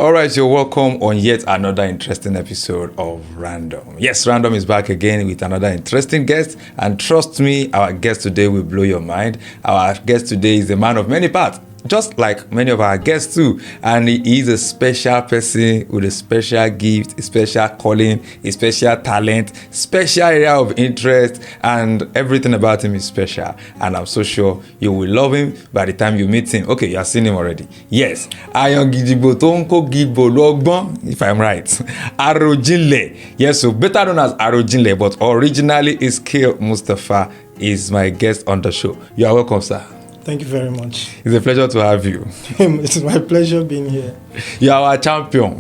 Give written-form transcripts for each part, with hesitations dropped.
All right, you're welcome on yet another interesting episode of Random. Yes, Random is back again with another interesting guest. And trust me, our guest today will blow your mind. Our guest today is a man of many parts, just like many of our guests too. And he is a special person with a special gift, a special calling, a special talent, special area of interest, and everything about him is special. And I'm so sure you will love him by the time you meet him. Okay, you have seen him already. Yes, Ayan Gidibo Tonko Gibo Logbon, if I'm right. Arojinle. Yes, so better known as Arojinle, but originally Iskil Mustapha is my guest on the show. You are welcome, sir. Thank you very much. It's a pleasure to have you. It's my pleasure being here. You are our champion.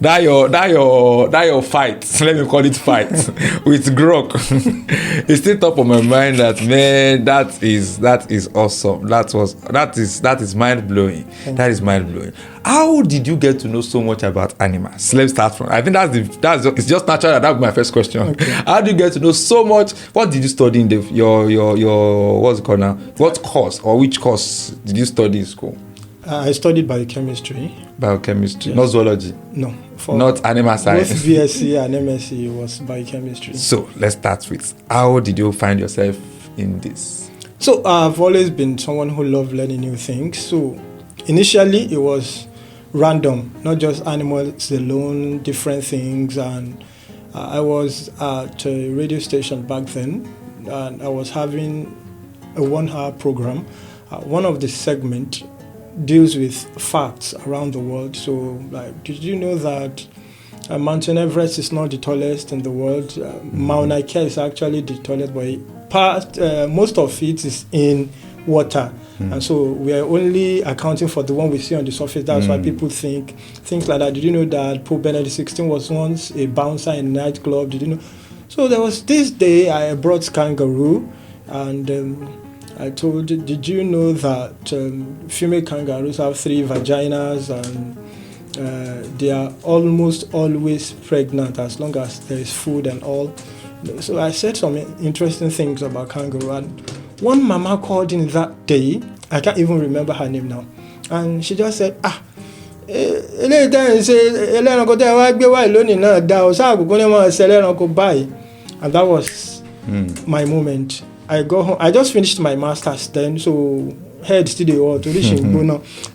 that your fight, let me call it fight, with Grok. It's still top of my mind that, man, that is awesome. That is mind blowing. That is mind blowing. How did you get to know so much about animals? Let's start from. I think it's just natural. That was my first question. Okay. How did you get to know so much? What did you study in your what's it called now? What course or which course did you study in school? I studied biochemistry. Biochemistry, yes. Not zoology. No, not animal science. Both BSc and MSc was biochemistry. So let's start with how did you find yourself in this? So I've always been someone who loved learning new things. So initially it was random, not just animals alone, different things. And I was at a radio station back then, and I was having a 1-hour program. One of the segments deals with facts around the world. So, like, did you know that Mount Everest is not the tallest in the world? Mount Ikea is actually the tallest, but most of it is in water. And so we are only accounting for the one we see on the surface. That's why people think things like that. Did you know that Pope Benedict XVI was once a bouncer in a nightclub? Did you know? So there was this day I brought kangaroo, and I told, did you know that female kangaroos have 3 vaginas, and they are almost always pregnant as long as there is food and all? So I said some interesting things about kangaroo, and one mama called in that day. I can't even remember her name now, and she just said, and that was my moment. I go home. I just finished my master's then, so head to the world to reach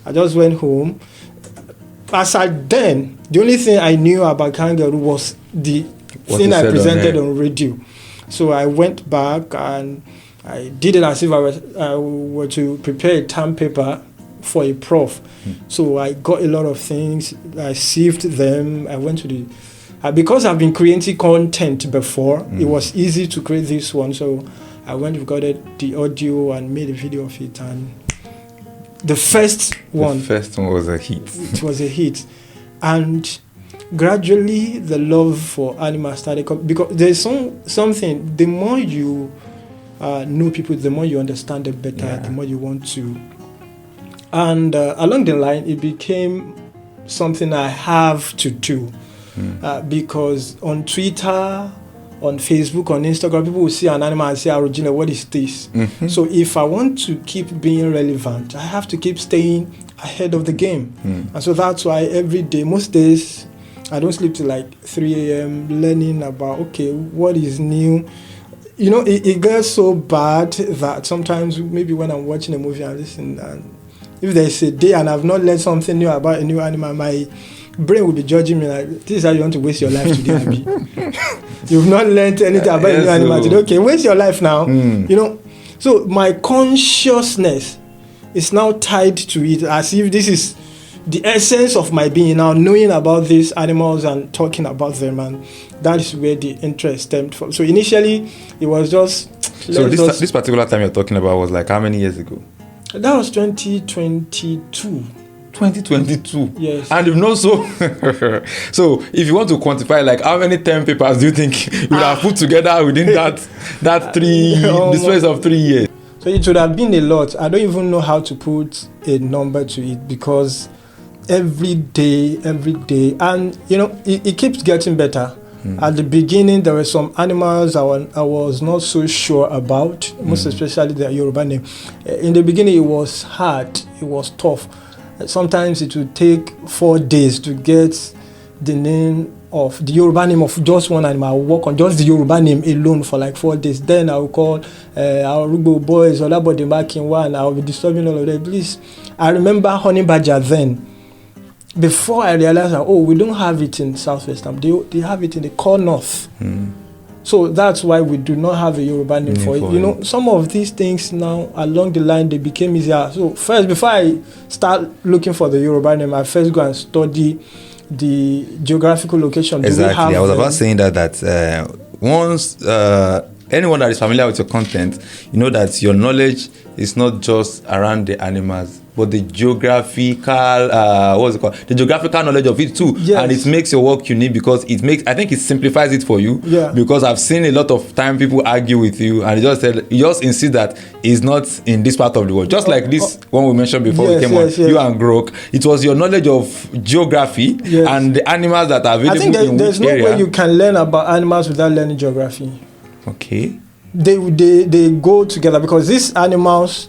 I just went home. As I then, the only thing I knew about kangaroo was the thing I presented on radio. So I went back and I did it as if I were to prepare a term paper for a prof. So I got a lot of things. I sieved them. I went to the because I've been creating content before. It was easy to create this one. So I went, recorded the audio and made a video of it. And the first one was a hit. It was a hit. And gradually the love for animals started coming, because there's something, the more you know people, the more you understand them better, the more you want to. And along the line, it became something I have to do. Because on Twitter, on Facebook, on Instagram, people will see an animal and say, Arojinle, what is this? So if I want to keep being relevant, I have to keep staying ahead of the game. And so that's why every day, most days, I don't sleep till like 3 a.m. learning about, okay, what is new. You know, it gets so bad that sometimes maybe when I'm watching a movie and listening, and if there's a day and I've not learned something new about a new animal, my brain will be judging me like, this is how you want to waste your life today, Abby. You've not learned anything about a new animal today. Okay, waste your life now. You know, so my consciousness is now tied to it, as if this is the essence of my being now, knowing about these animals and talking about them, and that is where the interest stemmed from. So initially, it was just. So this particular time you're talking about was like how many years ago? That was 2022. 2022. Yes. And you've known so. So if you want to quantify, like how many term papers do you think you would have put together within that the space of 3 years? So it would have been a lot. I don't even know how to put a number to it, because every day, and you know, it keeps getting better. At the beginning, there were some animals I was not so sure about, most especially the Yoruba name. In the beginning, it was hard, it was tough. Sometimes it would take 4 days to get the Yoruba name of just one animal. I'll work on just the Yoruba name alone for like 4 days. Then I'll call our Rugo boys, Olabode Makinwa, and I'll be disturbing all of them. Please. I remember honey badger then. Before I realized that, we don't have it in Southwest. They have it in the core north. So that's why we do not have a Yoruba name for it. Some of these things now, along the line, they became easier. So first, before I start looking for the Yoruba name, I first go and study the geographical location. Exactly. I was about saying that once anyone that is familiar with your content, you know that your knowledge is not just around the animals, but the geographical the geographical knowledge of it too. Yes. And it makes your work unique because I think it simplifies it for you. Yeah. Because I've seen a lot of time people argue with you and you just insist that it's not in this part of the world. Just like this one we mentioned before we came on, you and Grok. It was your knowledge of geography and the animals that are available. I think there's no way you can learn about animals without learning geography. Okay. They go together because these animals,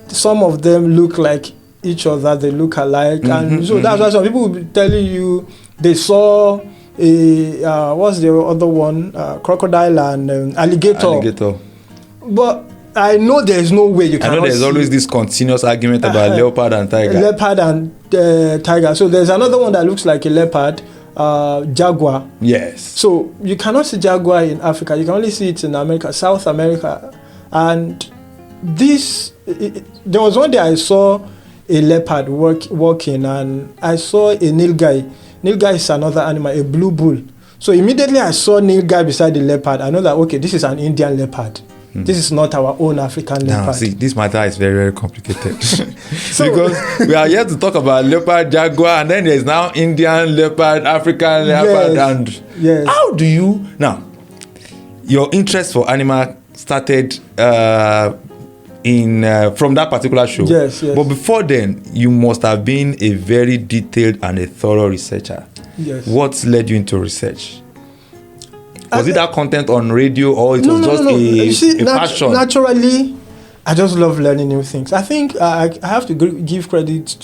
some of them look like each other, they look alike, and so that's why some people will be telling you they saw what's the other one, crocodile and alligator. But I know there's no way you can. I know there's always this continuous argument about leopard and tiger. Leopard and tiger. So there's another one that looks like a leopard, jaguar. Yes. So you cannot see jaguar in Africa. You can only see it in America, South America, and there was one day I saw a leopard walking, and I saw a nilgai. Nilgai is another animal, a blue bull. So immediately I saw nilgai beside the leopard. I know that, okay, this is an Indian leopard. This is not our own African leopard. Now, see, this matter is very, very complicated. Because we are here to talk about leopard, jaguar, and then there's now Indian leopard, African leopard, how do you... Now, your interest for animal started from that particular show. Yes. But before then, you must have been a very detailed and a thorough researcher. Yes. What led you into research? Was it that content on radio, or it was just a passion? Naturally, I just love learning new things. I think I have to give credit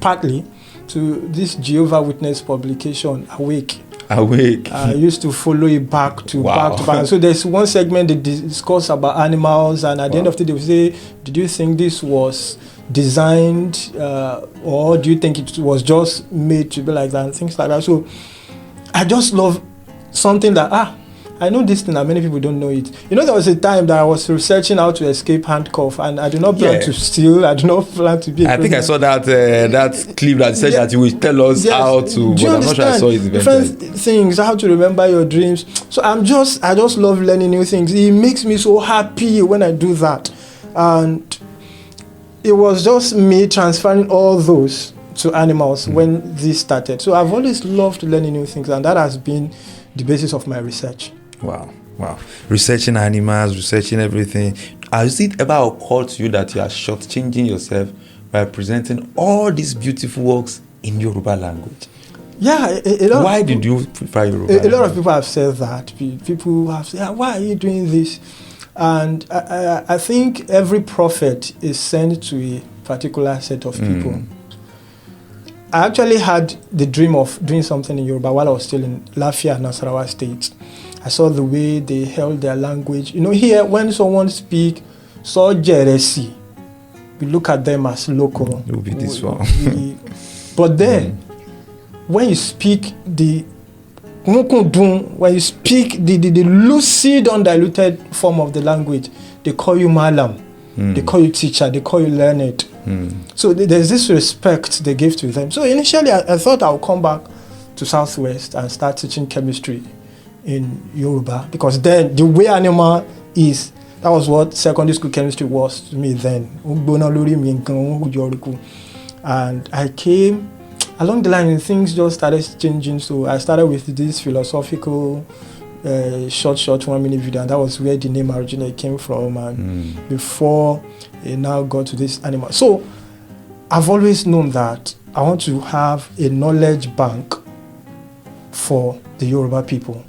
partly to this Jehovah Witness publication, Awake. I used to follow it back to back. So there's one segment they discuss about animals, and at the end of the day, they say, did you think this was designed, or do you think it was just made to be like that, and things like that. So I just love something that I know this thing that many people don't know it. There was a time that I was researching how to escape handcuff, and I do not plan to steal. I do not plan to be. I think I saw that clip that said that you will tell us how to. But I'm not sure I saw it. Different things, how to remember your dreams. So I just love learning new things. It makes me so happy when I do that, and it was just me transferring all those to animals when this started. So I've always loved learning new things, and that has been the basis of my research. Wow. Researching animals, researching everything. Has it ever occurred to you that you are shortchanging yourself by presenting all these beautiful works in Yoruba language? Yeah, why did you prefer Yoruba? A lot of people have said that. People have said, why are you doing this? And I think every prophet is sent to a particular set of people. I actually had the dream of doing something in Yoruba while I was still in Lafia, Nasarawa State. I saw the way they held their language. Here, when someone speaks so Jeresi, we look at them as local. It will be this one. But then, when you speak the lucid, undiluted form of the language, they call you Malam, they call you teacher, they call you learned. So there's this respect they give to them. So initially, I thought I would come back to Southwest and start teaching chemistry in Yoruba, because then the way animal is, that was what secondary school chemistry was to me then. And I came along the line, and things just started changing. So I started with this philosophical short 1-minute video, and that was where the name Arojinle came from. And before it now got to this animal. So I've always known that I want to have a knowledge bank for the Yoruba people.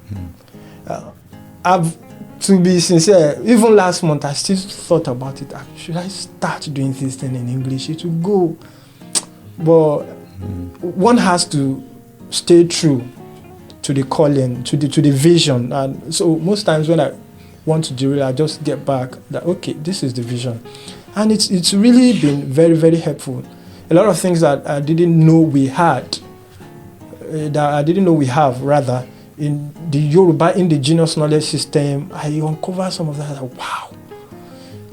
To be sincere, even last month I still thought about it. Should I start doing this thing in English? It will go. But one has to stay true to the calling, to the vision. And so most times when I want to derail, I just get back that, okay, this is the vision. And it's really been very, very helpful. A lot of things that I didn't know we had, rather, in the Yoruba indigenous knowledge system, I uncovered some of that. Wow.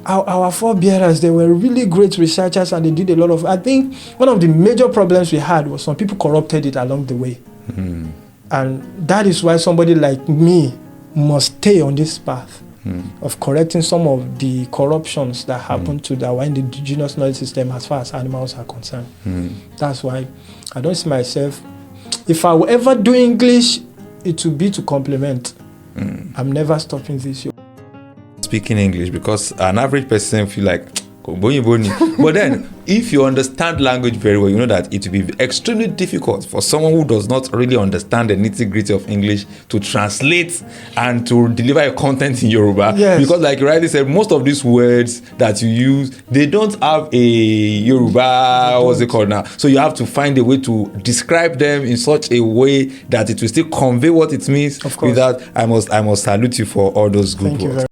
Our forebearers, they were really great researchers, and they did a lot of, I think one of the major problems we had was some people corrupted it along the way. And that is why somebody like me must stay on this path of correcting some of the corruptions that happen to our indigenous knowledge system as far as animals are concerned. That's why I don't see myself, if I will ever do English, it will be to complement. I'm never stopping this. Speaking English, because an average person feel like but then if you understand language very well, you know that it will be extremely difficult for someone who does not really understand the nitty-gritty of English to translate and to deliver a content in Yoruba. Yes. Because like you rightly said, most of these words that you use, they don't have a Yoruba, what's it called now? So you have to find a way to describe them in such a way that it will still convey what it means. Of course. With that, I must salute you for all those good Thank you words. very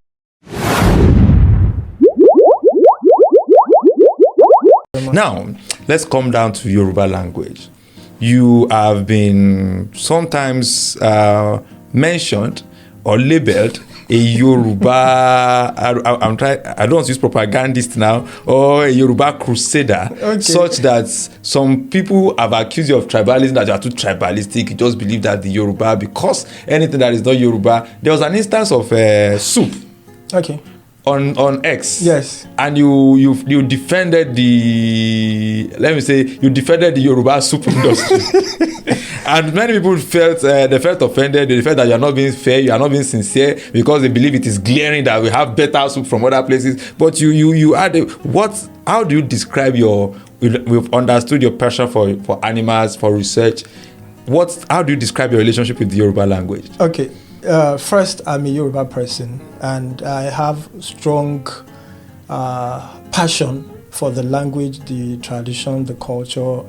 Now, let's come down to Yoruba language. You have been sometimes mentioned or labeled a Yoruba, I don't want to use propagandist now, or a Yoruba crusader, such that some people have accused you of tribalism, that you are too tribalistic, you just believe that the Yoruba, because anything that is not Yoruba. There was an instance of soup. Okay. On X, yes, and you defended the Yoruba soup industry, and many people felt offended. They felt that you are not being fair, you are not being sincere, because they believe it is glaring that we have better soup from other places. But you had what? How do you describe we've understood your passion for animals, for research. How do you describe your relationship with the Yoruba language? Okay. First, I'm a Yoruba person, and I have strong passion for the language, the tradition, the culture.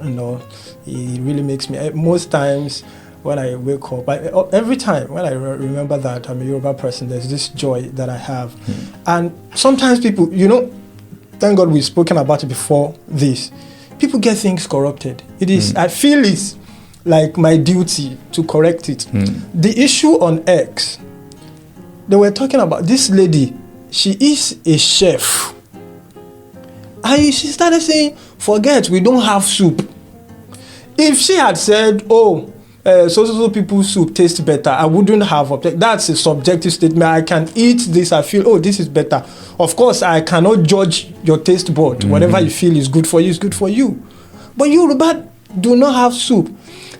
It really makes me. Most times when I wake up, every time when I remember that I'm a Yoruba person, there's this joy that I have. And sometimes people, thank God we've spoken about it before this. People get things corrupted. It is. I feel it's like my duty to correct it. The issue on X, they were talking about this lady, she is a chef. And she started saying, forget, we don't have soup. If she had said, so people's soup tastes better, I wouldn't have. That's a subjective statement. I can eat this, I feel, this is better. Of course, I cannot judge your taste bud. Whatever you feel is good for you, is good for you. But Yoruba do not have soup.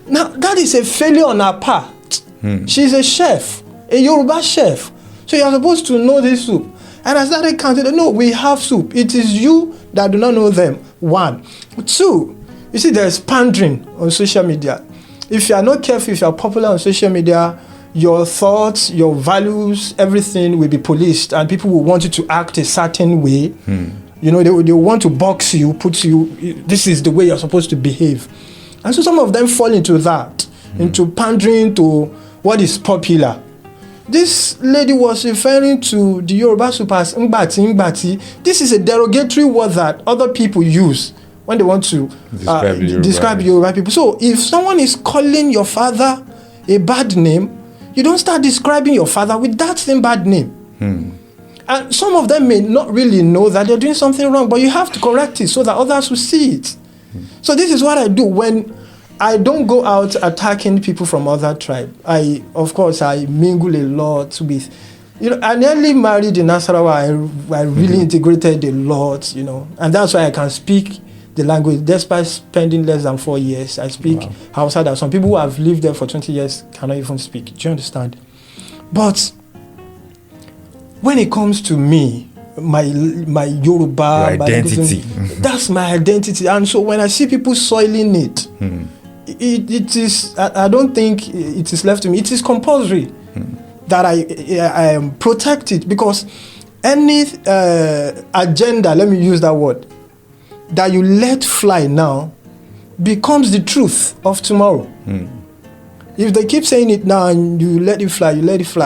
Now, that is a failure on her part. She's a chef, a Yoruba chef. So you're supposed to know this soup. And I started counting, no, we have soup. It is you that do not know them. 1. 2, you see, there's pandering on social media. If you are not careful, if you are popular on social media, your thoughts, your values, everything will be policed, and people will want you to act a certain way. They want to box you, put you, this is the way you're supposed to behave. And so some of them fall into that, into pandering to what is popular. This lady was referring to the Yoruba soup as ngbati. This is a derogatory word that other people use when they want to describe Yoruba people. So if someone is calling your father a bad name, you don't start describing your father with that same bad name. And some of them may not really know that they're doing something wrong, but you have to correct it so that others will see it. So this is what I do when I don't go out attacking people from other tribes. I mingle a lot with, I nearly married in Nasarawa. I really integrated a lot, and that's why I can speak the language despite spending less than 4 years. I speak Hausa that some people who have lived there for 20 years cannot even speak. Do you understand? But when it comes to me, my Yoruba, your identity, that's my identity. And so when I see people soiling it, it is, I don't think it is left to me. It is compulsory that I protect it, because any agenda, let me use that word, that you let fly now becomes the truth of tomorrow. If they keep saying it now and you let it fly,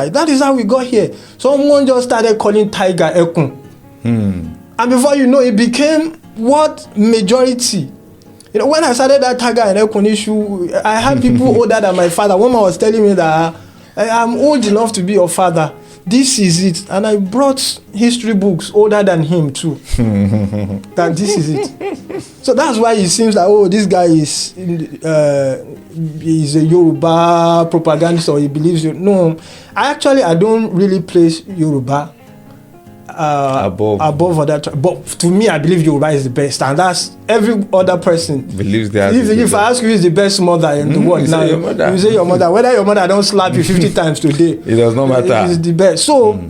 that is how we got here. Someone just started calling tiger ekun. And before you know, it became what majority. You know, when I started that tiger and ekun issue, I had people older than my father. One man was telling me that I'm old enough to be your father. This is it. And I brought history books older than him too. That this is it. So that's why it seems like, oh, this guy is a Yoruba propagandist, or he believes you. No, I don't really place Yoruba above other. But to me, I believe Yoruba is the best, and that's every other person believes that. If I ask you, who is the best mother in the world now, you say your mother. Whether your mother don't slap you 50 times today, it does not matter. It's the best. So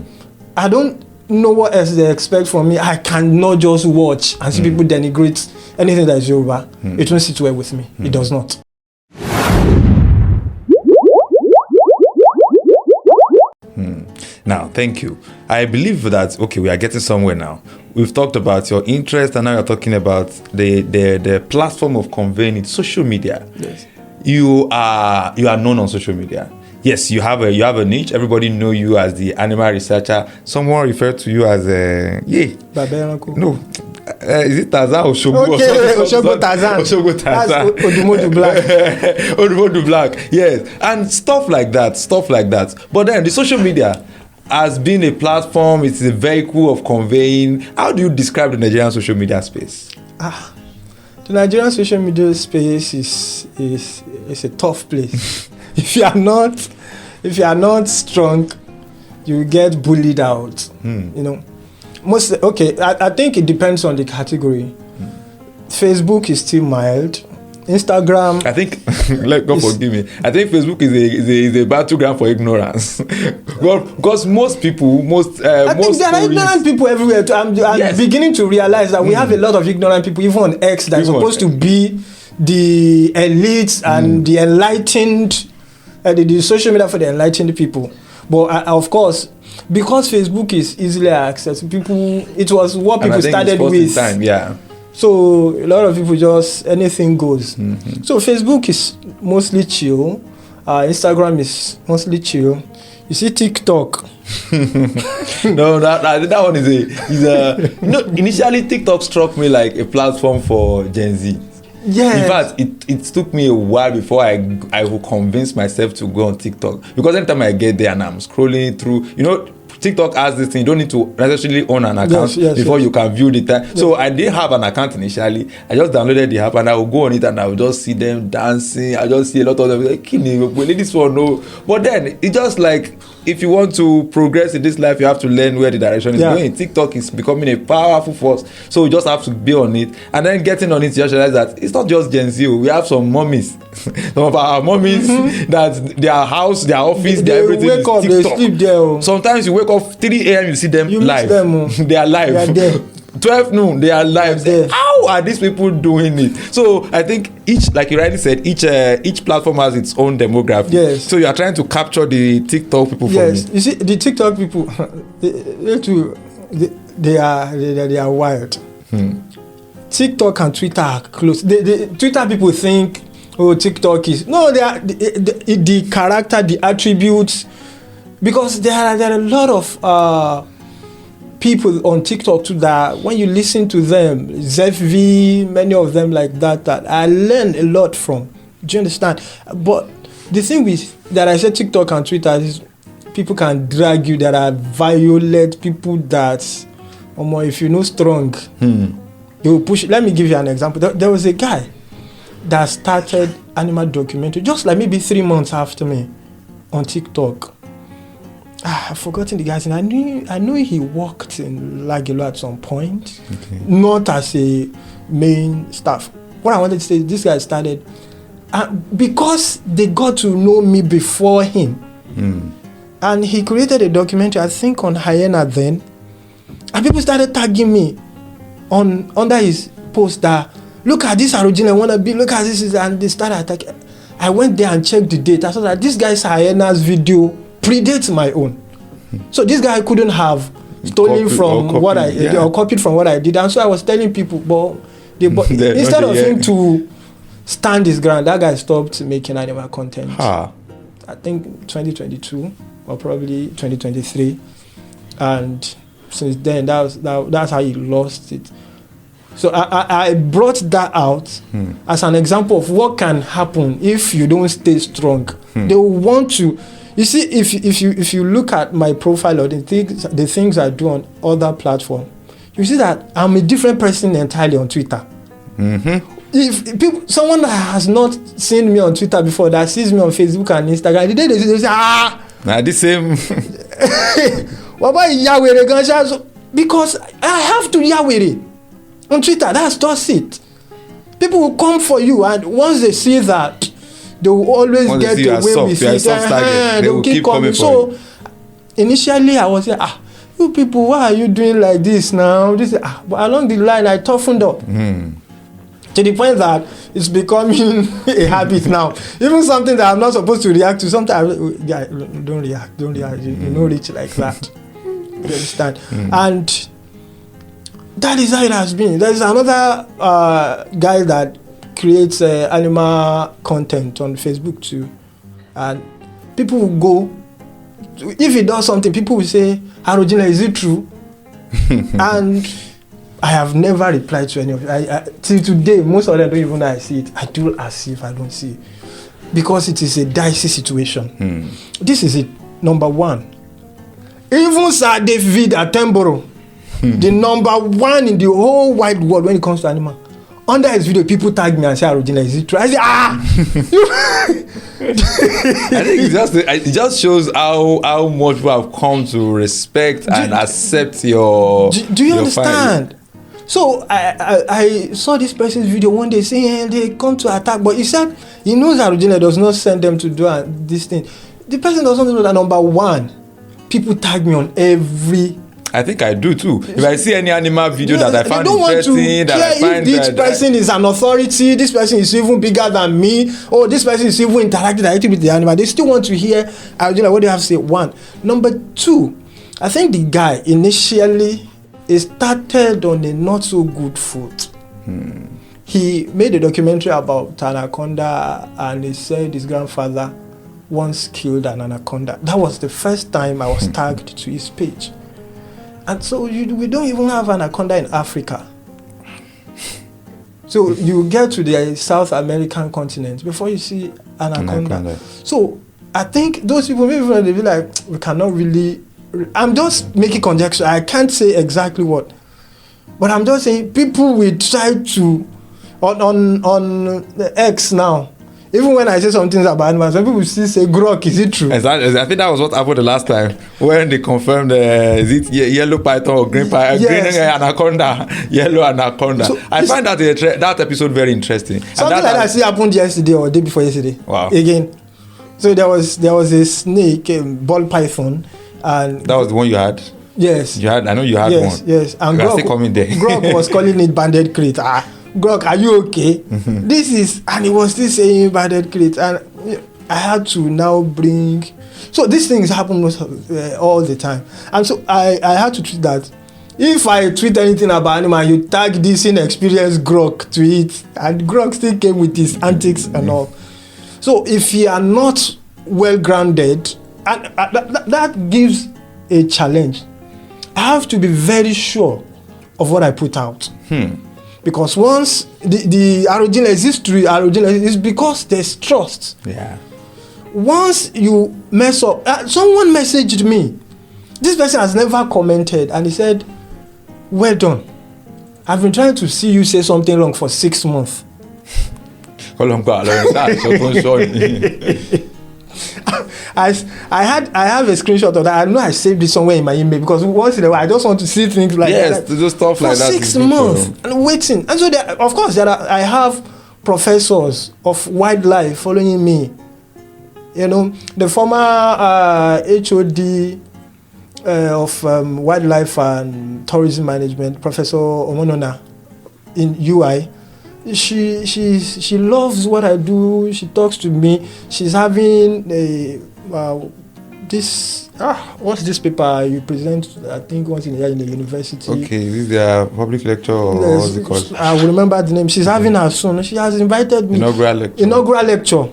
I don't know what else they expect from me. I cannot just watch and see people denigrate anything that is Yoruba. It won't sit well with me. It does not. Now, thank you. I believe that, okay, we are getting somewhere now. We've talked about your interest, and now you're talking about the platform of conveying it, social media. Yes. You are known on social media. Yes, you have a niche. Everybody know you as the animal researcher. Someone referred to you as no. Is it Tarzan or Oshogo? Okay, Oshogo Tarzan. Oshogo Tarzan. That's Odumodu Black. Odumodu Black, yes. And stuff like that. But then the social media has been a platform, it's a vehicle of conveying. How do you describe the Nigerian social media space? The Nigerian social media space is a tough place. If you are not strong, you get bullied out. You know. I think it depends on the category. Facebook is still mild. Instagram, I think, let God forgive me, I think Facebook is a battleground for ignorance. Because most people, I think there are ignorant people everywhere. I'm beginning to realize that we have a lot of ignorant people, even on X, that's supposed to be the elites and the enlightened, the social media for the enlightened people. But of course, because Facebook is easily accessed, it was what people started with. So a lot of people just, anything goes. So Facebook is mostly chill. Instagram is mostly chill. You see TikTok. No, that one is a initially TikTok struck me like a platform for Gen Z. Yeah. In fact, it took me a while before I would convince myself to go on TikTok, because anytime I get there and I'm scrolling through, TikTok has this thing, you don't need to necessarily own an account before you can view the time. Yes. So I didn't have an account initially. I just downloaded the app and I will go on it and I will just see them dancing. I just see a lot of them like, this one, no. But then it's just like, if you want to progress in this life, you have to learn where the direction is going. TikTok is becoming a powerful force. So you just have to be on it. And then getting on it, you just realize that it's not just Gen Z. We have some mummies. Some of our mummies that their house, their office, their everything wake up, TikTok. they sleep there. Sometimes you wake up 3 a.m. you see them live. They are live. They are there. 12 noon, they are live. How are these people doing it? So I think each, like you rightly said, each platform has its own demographic. Yes. So you are trying to capture the TikTok people. Yes. For me. You see, the TikTok people, they are wild. TikTok and Twitter are close. The Twitter people think, oh, TikTok is they are the character, the attributes, because there are a lot of people on TikTok too that when you listen to them, ZV, many of them like that I learn a lot from. Do you understand? But the thing with that I said TikTok and Twitter is people can drag you. There are violent people that, if you're not strong, they will push. Let me give you an example. There was a guy that started animal documentary just like maybe 3 months after me on TikTok. I've forgotten the guy's name. I knew he worked in Lagelo at some point, not as a main staff. What I wanted to say is this guy started because they got to know me before him, and he created a documentary, I think, on hyena then, and people started tagging me under his post that, look at this Arojinle wanna be, look at this, and they started attacking. I went there and checked the date. I saw that this guy's hyena's video predates my own. So this guy couldn't have stolen from what I did or copied from what I did. And so I was telling people, but instead of him to stand his ground. That guy stopped making animal content. Ah. I think 2022 or probably 2023, and since then that's how he lost it. So I brought that out as an example of what can happen if you don't stay strong. They will want to. You see, if you look at my profile or the things I do on other platforms, you see that I'm a different person entirely on Twitter. If someone that has not seen me on Twitter before, that sees me on Facebook and Instagram, the day they say, nah, the same. What about Yahweh? Because I have to Yahweh on Twitter. That's just it. People will come for you, and once they see that, they will always get away with it. They will keep coming. So initially, I was like, you people, why are you doing like this now? But along the line, I toughened up. To the point that it's becoming a habit now. Even something that I'm not supposed to react to, sometimes don't react. You know, reach like that. You understand? And that is how it has been. There's another guy that creates animal content on Facebook too, and people will go. If he does something, people will say, "Arojinle, is it true?" And I have never replied to any of it. Till today, most of them don't even know I see it. I do as if I don't see it. Because it is a dicey situation. This is it. Number one. Even Sir David Attenborough, the number one in the whole wide world when it comes to animal. Under his video, people tag me and say, Arojinle, is it true? I say, I think it just shows how much people have come to respect and accept your. Do you understand? So I saw this person's video one day saying they come to attack, but he said he knows Arojinle does not send them to do this thing. The person doesn't know that number one, people tag me on every. I think I do too. If I see any animal video that I find interesting, that I find this person is an authority, this person is even bigger than me, or this person is even interacting directly with the animal, they still want to hear Arojinle, what do you have to say? One. Number two, I think the guy initially started on a not so good foot. He made a documentary about anaconda, and he said his grandfather once killed an anaconda. That was the first time I was tagged to his page. And so we don't even have anaconda in Africa. So you get to the South American continent before you see anaconda. So I think those people, maybe they be like, we cannot really. I'm just making conjecture. I can't say exactly what, but I'm just saying people will try to on the X now. Even when I say some things about animals, some people still say grok. Is it true? Exactly. I think that was what happened the last time when they confirmed is it yellow python or green python, yes. Green anaconda, yellow anaconda. So I find that episode very interesting. Something like that happened yesterday or the day before yesterday. Wow. Again, so there was a snake, a ball python, and that was the one you had. Yes. I know you had one. Yes. And Grok was calling it banded crate. Grok, are you okay? This is, and he was still saying banded crate, and I had to now bring. So these things happen all the time, and so I had to treat that. If I tweet anything about animal, you tag this inexperienced Grok to it, and Grok still came with his antics and all. So if you are not well grounded, and that gives a challenge. I have to be very sure of what I put out. Because once the Arojinle is history, Arojinle is because there's trust. Yeah. Once you mess up, someone messaged me. This person has never commented, and he said, "Well done. I've been trying to see you say something wrong for 6 months." I have a screenshot of that. I know I saved it somewhere in my email because once in a while I just want to see things like that. Yes, just stuff like that. For 6 months and waiting. And so of course I have professors of wildlife following me. You know, the former HOD of wildlife and tourism management, Professor Omonona in UI. She loves what I do. She talks to me. She's having a this what's this paper you present? I think once in a year in the university. Okay, this is their public lecture or what's it called? I will remember the name. She's having her soon. She has invited me. Inaugural lecture.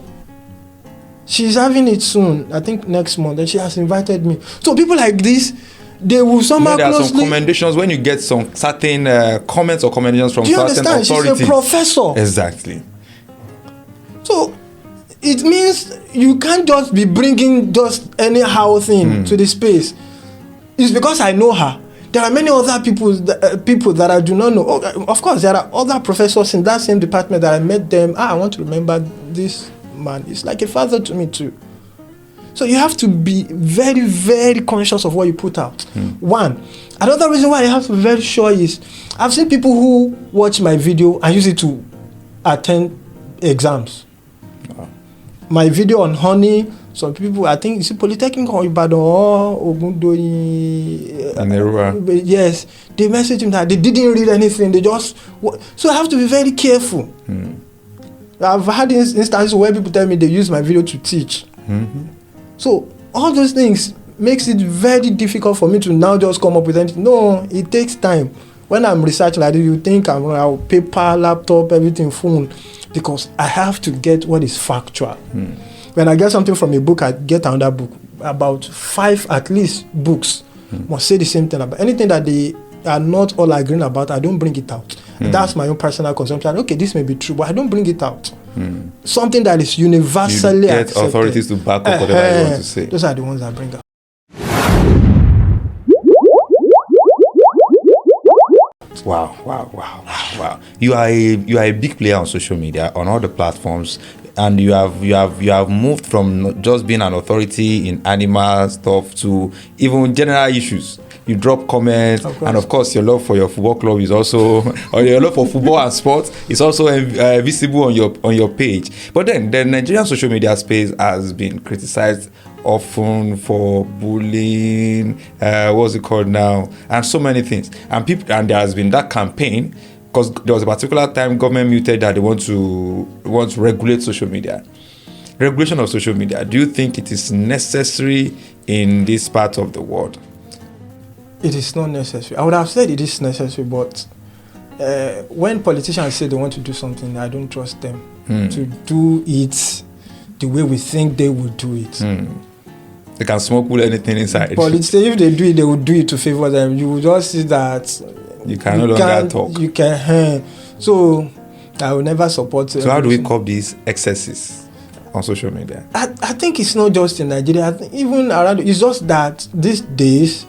She's having it soon. I think next month. And she has invited me. So people like this, they will somehow there are closely. some commendations when you get some certain comments or commendations from certain authorities. She's a professor. Exactly. So it means you can't just be bringing just anyhow thing to the space. It's because I know her. There are many other people that I do not know. Oh, of course, there are other professors in that same department that I met them. I want to remember this man. It's like a father to me too. So you have to be very, very conscious of what you put out. One. Another reason why you have to be very sure is I've seen people who watch my video and use it to attend exams. My video on honey, some people, I think it's Polytechnic or Ibadan or Ogundoyin. Yes, they message him that they didn't read anything. They just so I have to be very careful. I've had instances where people tell me they use my video to teach. So all those things makes it very difficult for me to now just come up with anything. No, it takes time. When I'm researching like this, you think I'll paper, laptop, everything, phone, because I have to get what is factual. When I get something from a book, I get another book. About 5 at least books must say the same thing about anything that they are not all agreeing about. I don't bring it out. That's my own personal consumption. Okay, this may be true, but I don't bring it out. Something that is universally accepted. Authorities to back up whatever you want to say. Those are the ones I bring out. Wow. You are a big player on social media, on all the platforms, and you have moved from just being an authority in animal stuff to even general issues. You drop comments, and of course your love for your football club is also, or your love for football and sports is also visible on your page. But then the Nigerian social media space has been criticized often for bullying, what's it called now, and so many things. And there has been that campaign because there was a particular time government muted that they want to regulate social media. Regulation of social media. Do you think it is necessary in this part of the world? It is not necessary. I would have said it is necessary, but when politicians say they want to do something, I don't trust them to do it the way we think they would do it. They can smuggle anything inside. Politicians, if they do it, they will do it to favor them. You will just see that you can no longer talk. You can. So I will never support. So how do we curb these excesses on social media? I think it's not just in Nigeria. I think even around, it's just that these days,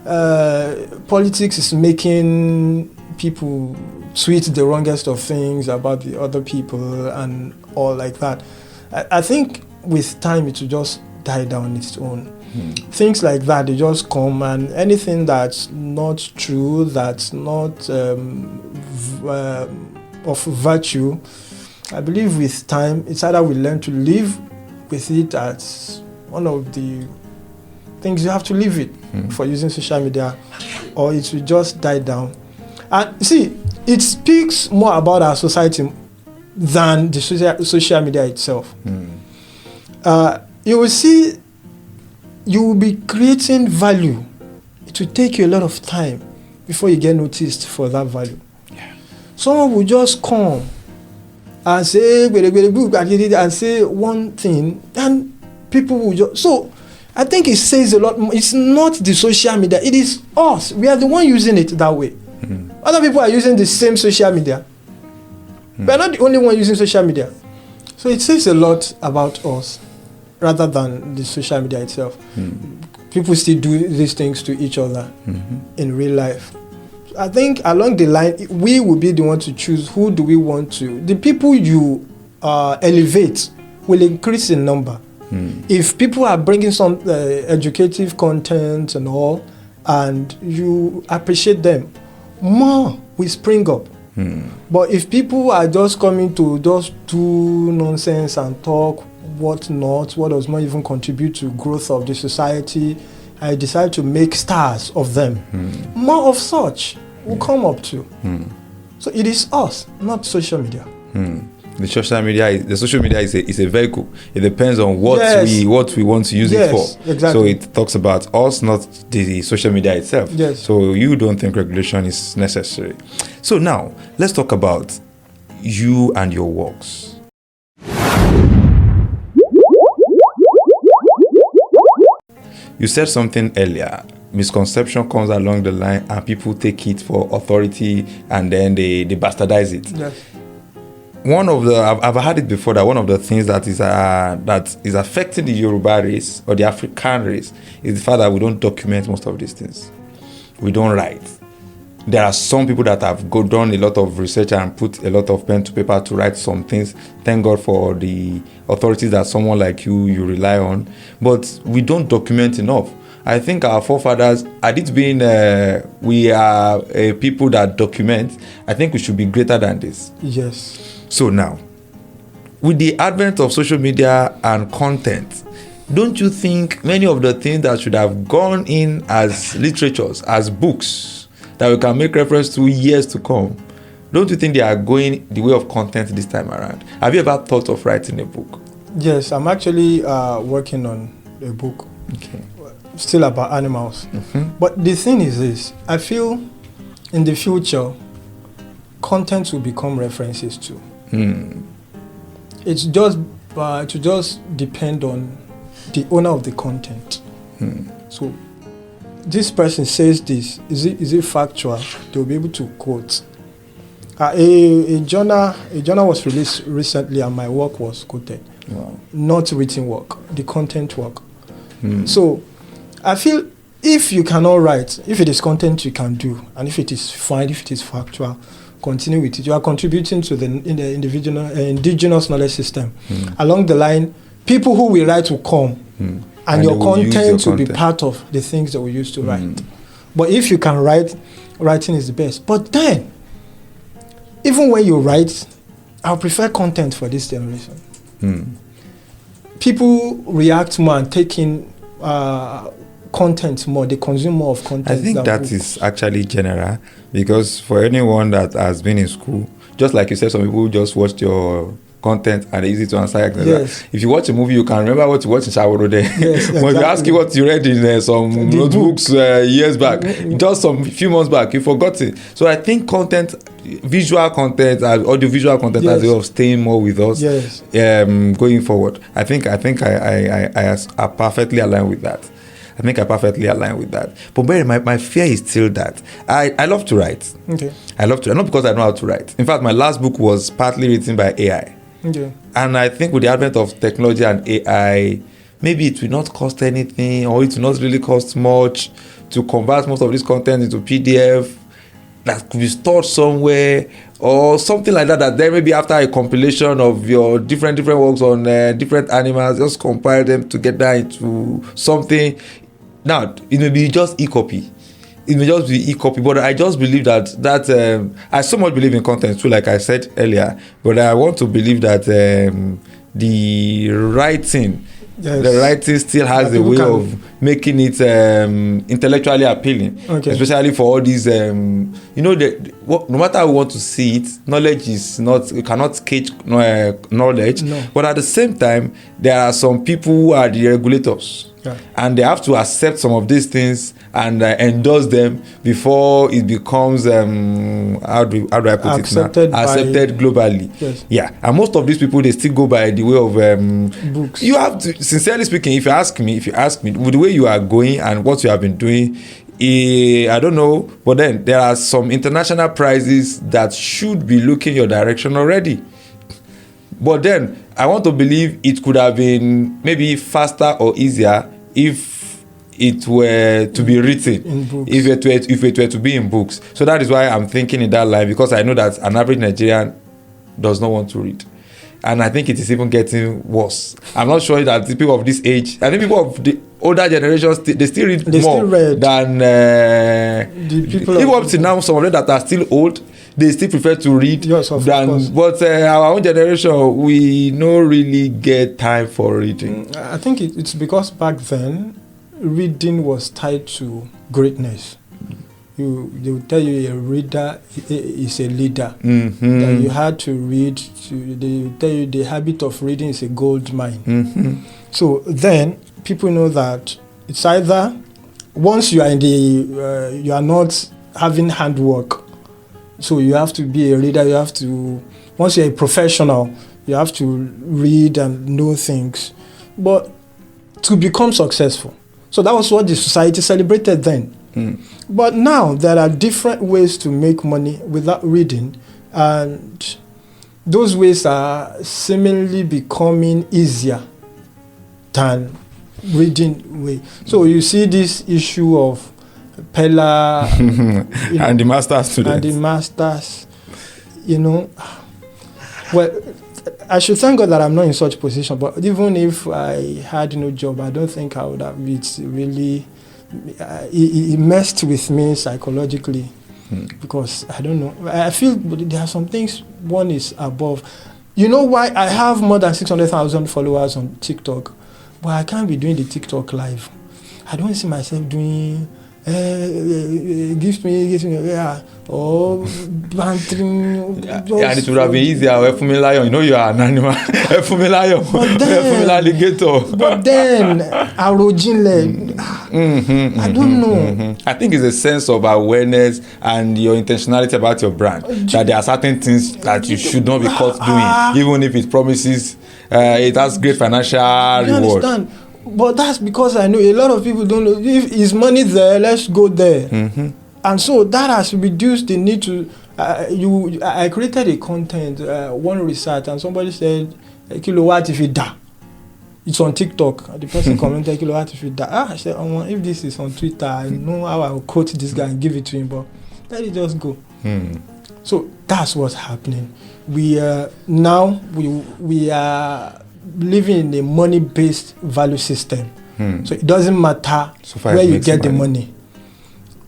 politics is making people tweet the wrongest of things about the other people and all like that. I think with time it will just die down on its own. Things like that, they just come, and anything that's not true, that's not of virtue, I believe with time, it's either we learn to live with it as one of the things you have to live with for using social media, or it will just die down. And see, it speaks more about our society than the social media itself. You will see, you will be creating value. It will take you a lot of time before you get noticed for that value. Someone will just come and say one thing, and people will just... So I think it says a lot. It's not the social media, it is us. We are the one using it that way. Other people are using the same social media. We are not the only one using social media. So it says a lot about us rather than the social media itself. People still do these things to each other in real life. I think along the line, we will be the one to choose who do we want to. The people you elevate will increase in number. If people are bringing some educative content and all, and you appreciate them, more will spring up. But if people are just coming to just do nonsense and talk what does not even contribute to growth of the society, I decide to make stars of them. More of such will come up to. So it is us, not social media. The social media is a vehicle. It depends on what we want to use it for. Exactly. So it talks about us, not the social media itself. Yes. So you don't think regulation is necessary. So now let's talk about you and your works. You said something earlier. Misconception comes along the line and people take it for authority and then they bastardize it. Yes. One of the I've had it before that one of the things that is affecting the Yoruba race or the African race is the fact that we don't document most of these things. We don't write. There are some people that have done a lot of research and put a lot of pen to paper to write some things. Thank God for the authorities that someone like you rely on. But we don't document enough. I think our forefathers, at it being we are people that document, I think we should be greater than this. Yes. So now, with the advent of social media and content, don't you think many of the things that should have gone in as literatures, as books, that we can make reference to years to come, don't you think they are going the way of content this time around? Have you ever thought of writing a book? Yes, I'm actually working on a book. Okay. Still about animals. Mm-hmm. But the thing is this, I feel in the future, content will become references too. It's just it will just depend on the owner of the content. So this person says this, is it factual? They'll be able to quote. A journal was released recently and my work was quoted. Wow. Not written work, the content work. So I feel if you cannot write, if it is content you can do, and if it is fine, if it is factual, continue with it. You are contributing to the indigenous knowledge system. Along the line, people who will write will come, and your content will be part of the things that we used to write. But if you can write, writing is the best. But then, even when you write, I prefer content for this generation. People react more and take in content more. They consume more of content. I think that is actually general, because for anyone that has been in school, just like you said, some people just watched your content and it's easy to answer. Yes. If you watch a movie, you can remember what you watched in Shaworo there. Yes, exactly. When you ask you what you read in some notebooks years back, just some few months back, you forgot it. So I think content, visual content, audiovisual content has a way of staying more with us. Yes. Going forward. I think I perfectly align with that. I think I perfectly align with that. But my fear is still that I love to write. Okay. I love to write, not because I know how to write. In fact, my last book was partly written by AI. Okay. And I think with the advent of technology and AI, maybe it will not cost anything, or it will not really cost much to convert most of this content into PDF that could be stored somewhere or something like that. That then maybe after a compilation of your different works on different animals, just compile them together into something. Now, it may be just e-copy. It may just be e-copy, but I just believe that I so much believe in content too, like I said earlier, but I want to believe that the writing still has a way of making it intellectually appealing, especially for all these, no matter how we want to see it, knowledge is not, you cannot cage knowledge, but at the same time, there are some people who are the regulators. Yeah. And they have to accept some of these things and endorse them before it becomes how do I put accepted globally. Yes. Yeah, and most of these people, they still go by the way of books. You have to, sincerely speaking, if you ask me with the way you are going and what you have been doing, I don't know, but then there are some international prizes that should be looking your direction already. But then I want to believe it could have been maybe faster or easier if it were to be written in books. If it were to be in books. So that is why I'm thinking in that line, because I know that an average Nigerian does not want to read. And I think it is even getting worse. I'm not sure that the people of this age, I think people of the older generations, they still read more than the people even up to now. Some of them that are still old, they still prefer to read. Yes, of course. But our own generation, we don't really get time for reading. I think it's because back then, reading was tied to greatness. they will tell you a reader is a leader. Mm-hmm. That you had to read. They will tell you the habit of reading is a gold mine. Mm-hmm. So then people know that it's either once you are in the you are not having handwork, so you have to be a reader. You have to, once you're a professional, you have to read and know things. But to become successful, so that was what the society celebrated then. Mm. But now there are different ways to make money without reading, and those ways are seemingly becoming easier than reading way. So you see this issue of Pella and the master's students. And the masters, well, I should thank God that I'm not in such position. But even if I had no job, I don't think I would have. It's really, it messed with me psychologically, because I don't know. I feel there are some things one is above. You know why I have more than 600,000 followers on TikTok, but I can't be doing the TikTok live. I don't see myself doing. Gives me, yeah, or bantering. And it would have been easier. You know you are an animal. Alligator. But then, Arojinle, I don't know. Mm-hmm. I think it's a sense of awareness and your intentionality about your brand. That there are certain things that you should not be caught doing, even if it promises, it has great financial reward. Understand? But that's because I know a lot of people don't know. If is money there, let's go there. Mm-hmm. And so that has reduced the need to. I created a content, one research, and somebody said, "Kilowatt if it da." It's on TikTok. The person commented, "Kilowatt if it da." I said, if this is on Twitter, I know how I will quote this guy and give it to him, but let it just go. So that's what's happening. We are living in a money-based value system. So it doesn't matter where you get the money.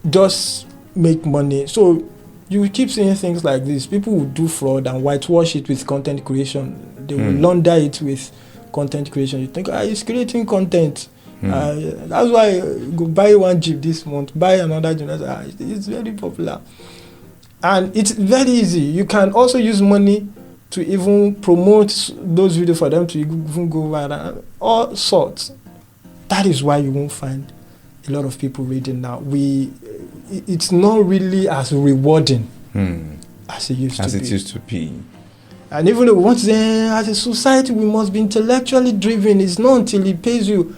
Just make money. So you keep seeing things like this. People will do fraud and whitewash it with content creation. They will launder it with content creation. You think, he's creating content. That's why go buy one Jeep this month, buy another Jeep. It's very popular. And it's very easy. You can also use money to even promote those videos for them to even go viral, all sorts. That is why you won't find a lot of people reading now. It's not really as rewarding as it used to be. And even though we want to say, as a society, we must be intellectually driven, it's not until it pays you.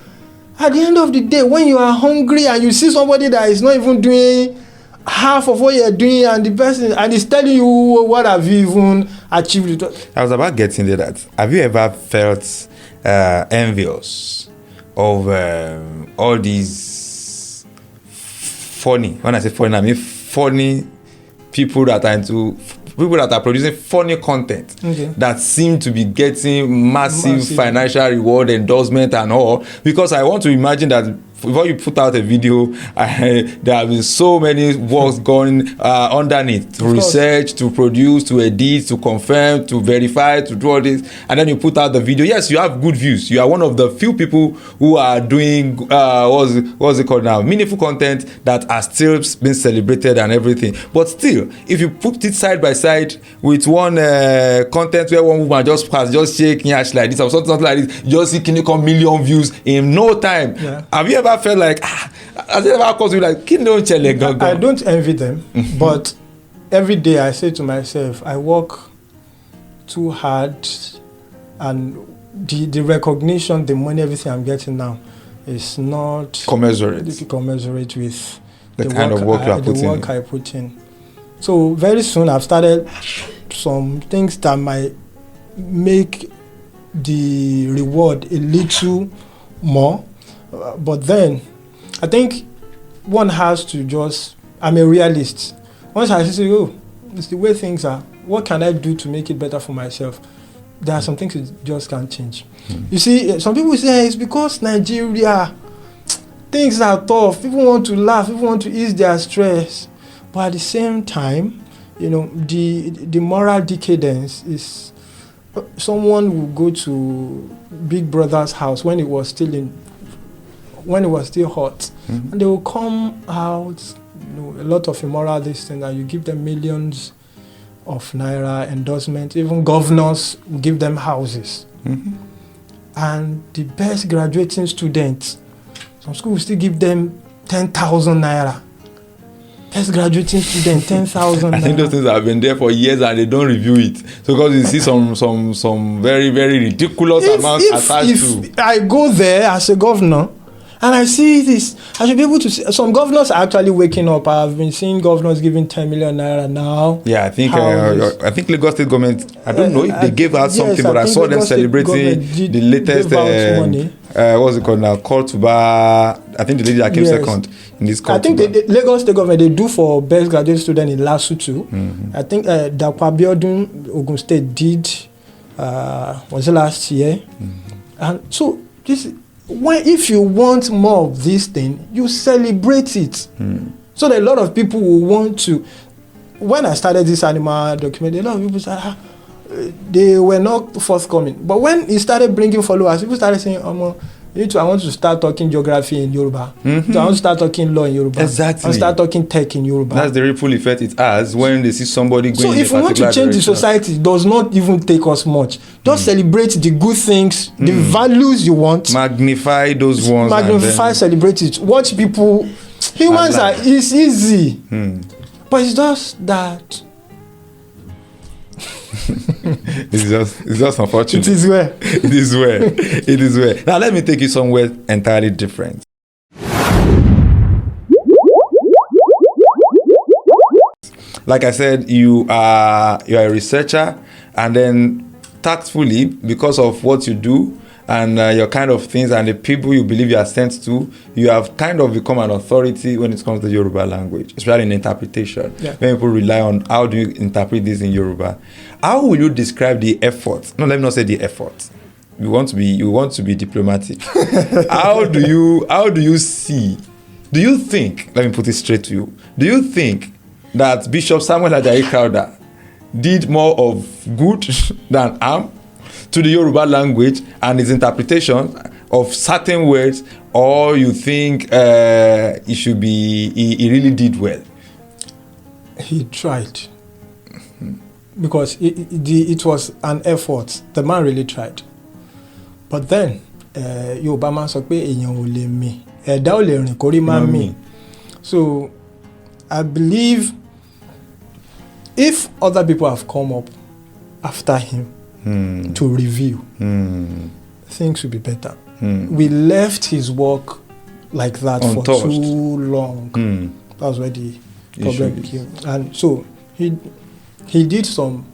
At the end of the day, when you are hungry and you see somebody that is not even doing half of what you're doing, and the person and is telling you what have you even achieved. I was about getting to that. Have you ever felt envious of all these funny? When I say funny, I mean funny people that are producing funny content that seem to be getting massive financial reward, endorsement, and all. Because I want to imagine that before you put out a video, there have been so many works going underneath to research, to produce, to edit, to confirm, to verify, to do all this, and then you put out the video. Yes, you have good views. You are one of the few people who are doing what's it called now, meaningful content that are still being celebrated and everything. But still, if you put it side by side with one content where one woman just shaking ash like this or something like this, you just see can you come million views in no time. Yeah. Have you ever felt like has it ever caused you like I don't envy them, but every day I say to myself, I work too hard, and the recognition, the money, everything I'm getting now is not commensurate with the kind of work I put in. So very soon I've started some things that might make the reward a little more. But then, I think one has to I'm a realist. Once I say, it's the way things are, what can I do to make it better for myself? There are some things you just can't change. You see, some people say it's because Nigeria, things are tough. People want to laugh. People want to ease their stress. But at the same time, the moral decadence is someone will go to Big Brother's house when it was still hot, and they will come out a lot of immoral this thing, and you give them millions of naira endorsement. Even governors give them houses. Mm-hmm. And the best graduating students, some schools still give them 10,000 naira. Best graduating student, 10,000 naira. I think those things have been there for years and they don't review it. So because you see some very, very ridiculous amounts attached to. If I go there as a governor and I see this, I should be able to see. Some governors are actually waking up. I've been seeing governors giving 10 million naira now. Yeah, I think Lagos State government, I don't know if they gave out something, but I saw them celebrating the latest, what's it called now, call to bar. I think the lady that came second in this call. I think the Lagos State government, they do for best graduate student in LASU too. Mm-hmm. I think Dapo Abiodun, Ogun State did, was it last year? Mm-hmm. And so this, if you want more of this thing, you celebrate it. Mm. So that a lot of people will want to. When I started this animal documentary, a lot of people said they were not forthcoming. But when it started bringing followers, people started saying, I want to start talking geography in Yoruba. Mm-hmm. So I want to start talking law in Yoruba. Exactly. I want to start talking tech in Yoruba. That's the ripple effect it has when they see somebody going. So if we want to change the society, it does not even take us much. Just celebrate the good things, the values you want. Magnify those ones. Magnify, celebrate it. Watch people. Humans are, it's easy. But it's just that. It's just unfortunate. It is where. It is where. Now let me take you somewhere entirely different. Like I said, you are a researcher, and then tactfully, because of what you do and your kind of things and the people you believe you are sent to, you have kind of become an authority when it comes to Yoruba language, especially in interpretation. Yeah. When people rely on how do you interpret this in Yoruba, how will you describe the effort? No, let me not say the effort. You want to be diplomatic. How do you see? Do you think? Let me put it straight to you. Do you think that Bishop Ajayi Crowther did more of good than harm to the Yoruba language and its interpretation of certain words, or you think he really did well? He tried. Because it was an effort. The man really tried. But then, Yoruba man sọ pé èèyàn ò lè mì, ẹ̀dá ò lè rìn kórí má mì. So, I believe if other people have come up after him to review, things will be better. We left his work like that for too long. That was where the problem became. And so he did some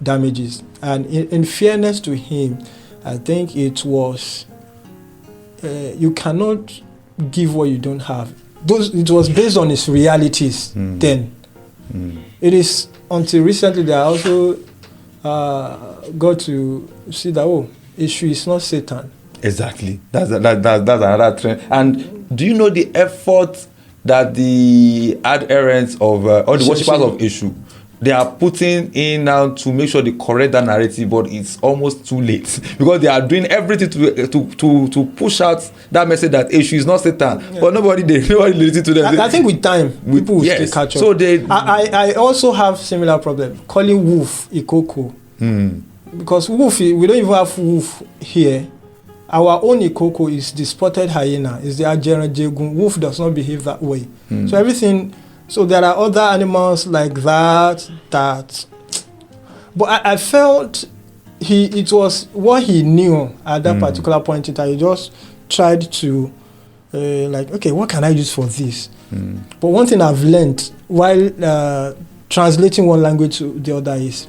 damages. And in fairness to him, I think it was, you cannot give what you don't have. It was based on his realities then. It is until recently that I also got to see that, issue is not Satan. Exactly. That's another trend. And do you know the effort that the adherents of, or the worshippers of Eshu, they are putting in now to make sure they correct that narrative, but it's almost too late because they are doing everything to push out that message that Eshu is not Satan. Yeah. But nobody listens to them. I think with time, people will still catch up. So I also have similar problem calling wolf Ikoko. Because wolf, we don't even have wolf here. Our own Ikoko is the spotted hyena, is the Nigerian jaguar. Wolf does not behave that way. So everything. So there are other animals like that. But I felt it was what he knew at that particular point in time. He just tried to, okay, what can I use for this? But one thing I've learned while translating one language to the other is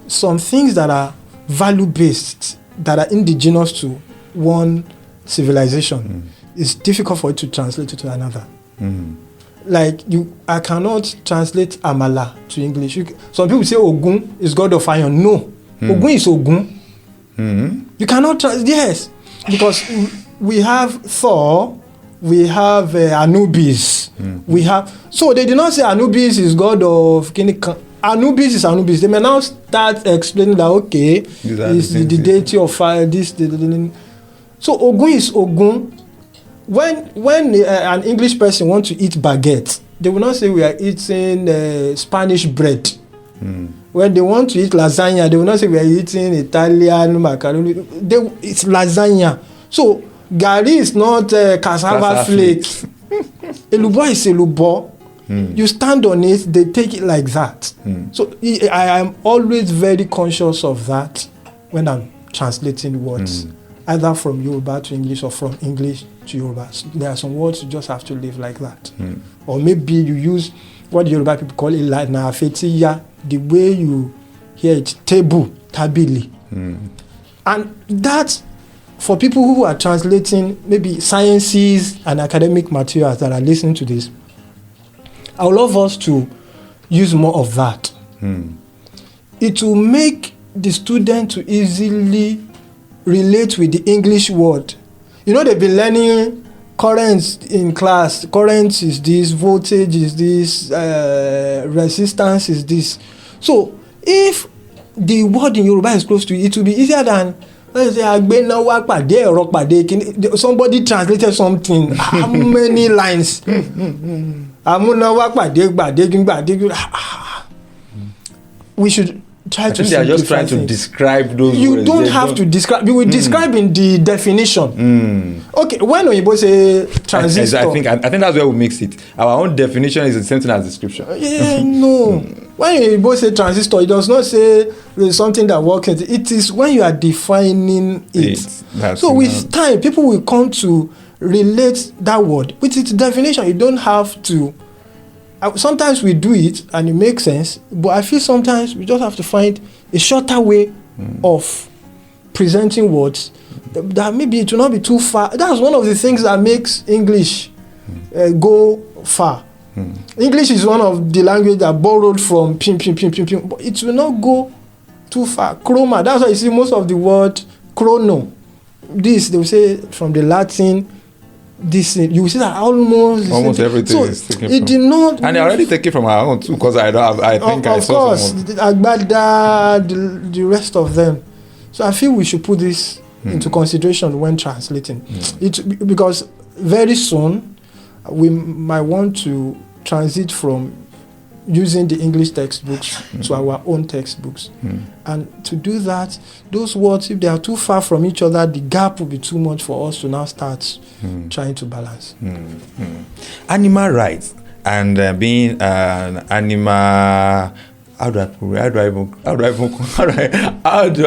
some things that are value-based, that are indigenous to one civilization, it's difficult for it to translate it to another. Like I cannot translate Amala to English. Some people say Ogun is God of iron. No, Ogun is Ogun. You cannot yes, because we have Thor, we have Anubis, we have. So they did not say Anubis is God of Anubis is Anubis. They may now start explaining that is the deity of fire. So Ogun is Ogun. When an English person wants to eat baguette, they will not say we are eating Spanish bread. When they want to eat lasagna, they will not say we are eating Italian macaroni. It's lasagna. So gari is not cassava flakes. Elubo is elubo. You stand on it, they take it like that. So I am always very conscious of that when I'm translating words, either from Yoruba to English or from English to Yoruba. There are some words you just have to live like that. Or maybe you use what Yoruba people call it like na fetiya, the way you hear it, tebu, tabili. And that, for people who are translating maybe sciences and academic materials that are listening to this, I would love us to use more of that. It will make the student to easily relate with the English word. You know, they've been learning currents in class. Current is this, voltage is this, resistance is this. So if the word in Yoruba is close to it, it will be easier than, let's say, somebody translated something. How many lines? We should try to. They are just trying to describe those words. You don't have to describe. You will describe in the definition. Okay, when Oyibo say transistor, I think that's where we mix it. Our own definition is the same thing as description. No. When Oyibo say transistor, it does not say there's something that works. It is when you are defining it. So with time, people will come to relate that word with its definition. You don't have to. Sometimes we do it and it makes sense, but I feel sometimes we just have to find a shorter way of presenting words that maybe it will not be too far. That's one of the things that makes English go far. English is one of the language that borrowed from pim, but it will not go too far. Chroma, that's why you see most of the word chrono. This, they will say from the Latin. This, you will see that almost everything so is taken it from. did not, and they already take it from our own too, because I think I saw of course Agbada, the rest of them. So I feel we should put this into consideration when translating it, because very soon we might want to transit from using the English textbooks to our own textbooks. And to do that, those words, if they are too far from each other, the gap will be too much for us to now start trying to balance. Animal rights and being an animal. How do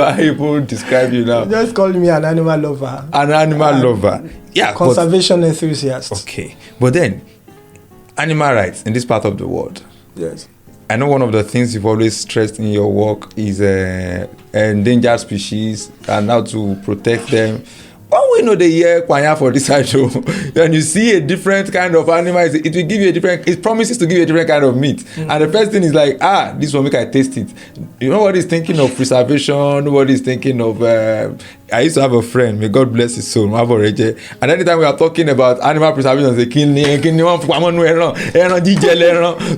I even describe you now? Just call me an animal lover. An animal lover. Yeah. Conservation enthusiast. Okay. But then, animal rights in this part of the world. Yes. I know one of the things you've always stressed in your work is endangered species and how to protect them. When we know the year Kwanya for this side show, when you see a different kind of animal, it will give you a different, it promises to give you a different kind of meat. And the first thing is like, this one make I taste it. You know what is thinking of preservation, nobody is thinking of, I used to have a friend, may God bless his soul, and anytime we are talking about animal preservation,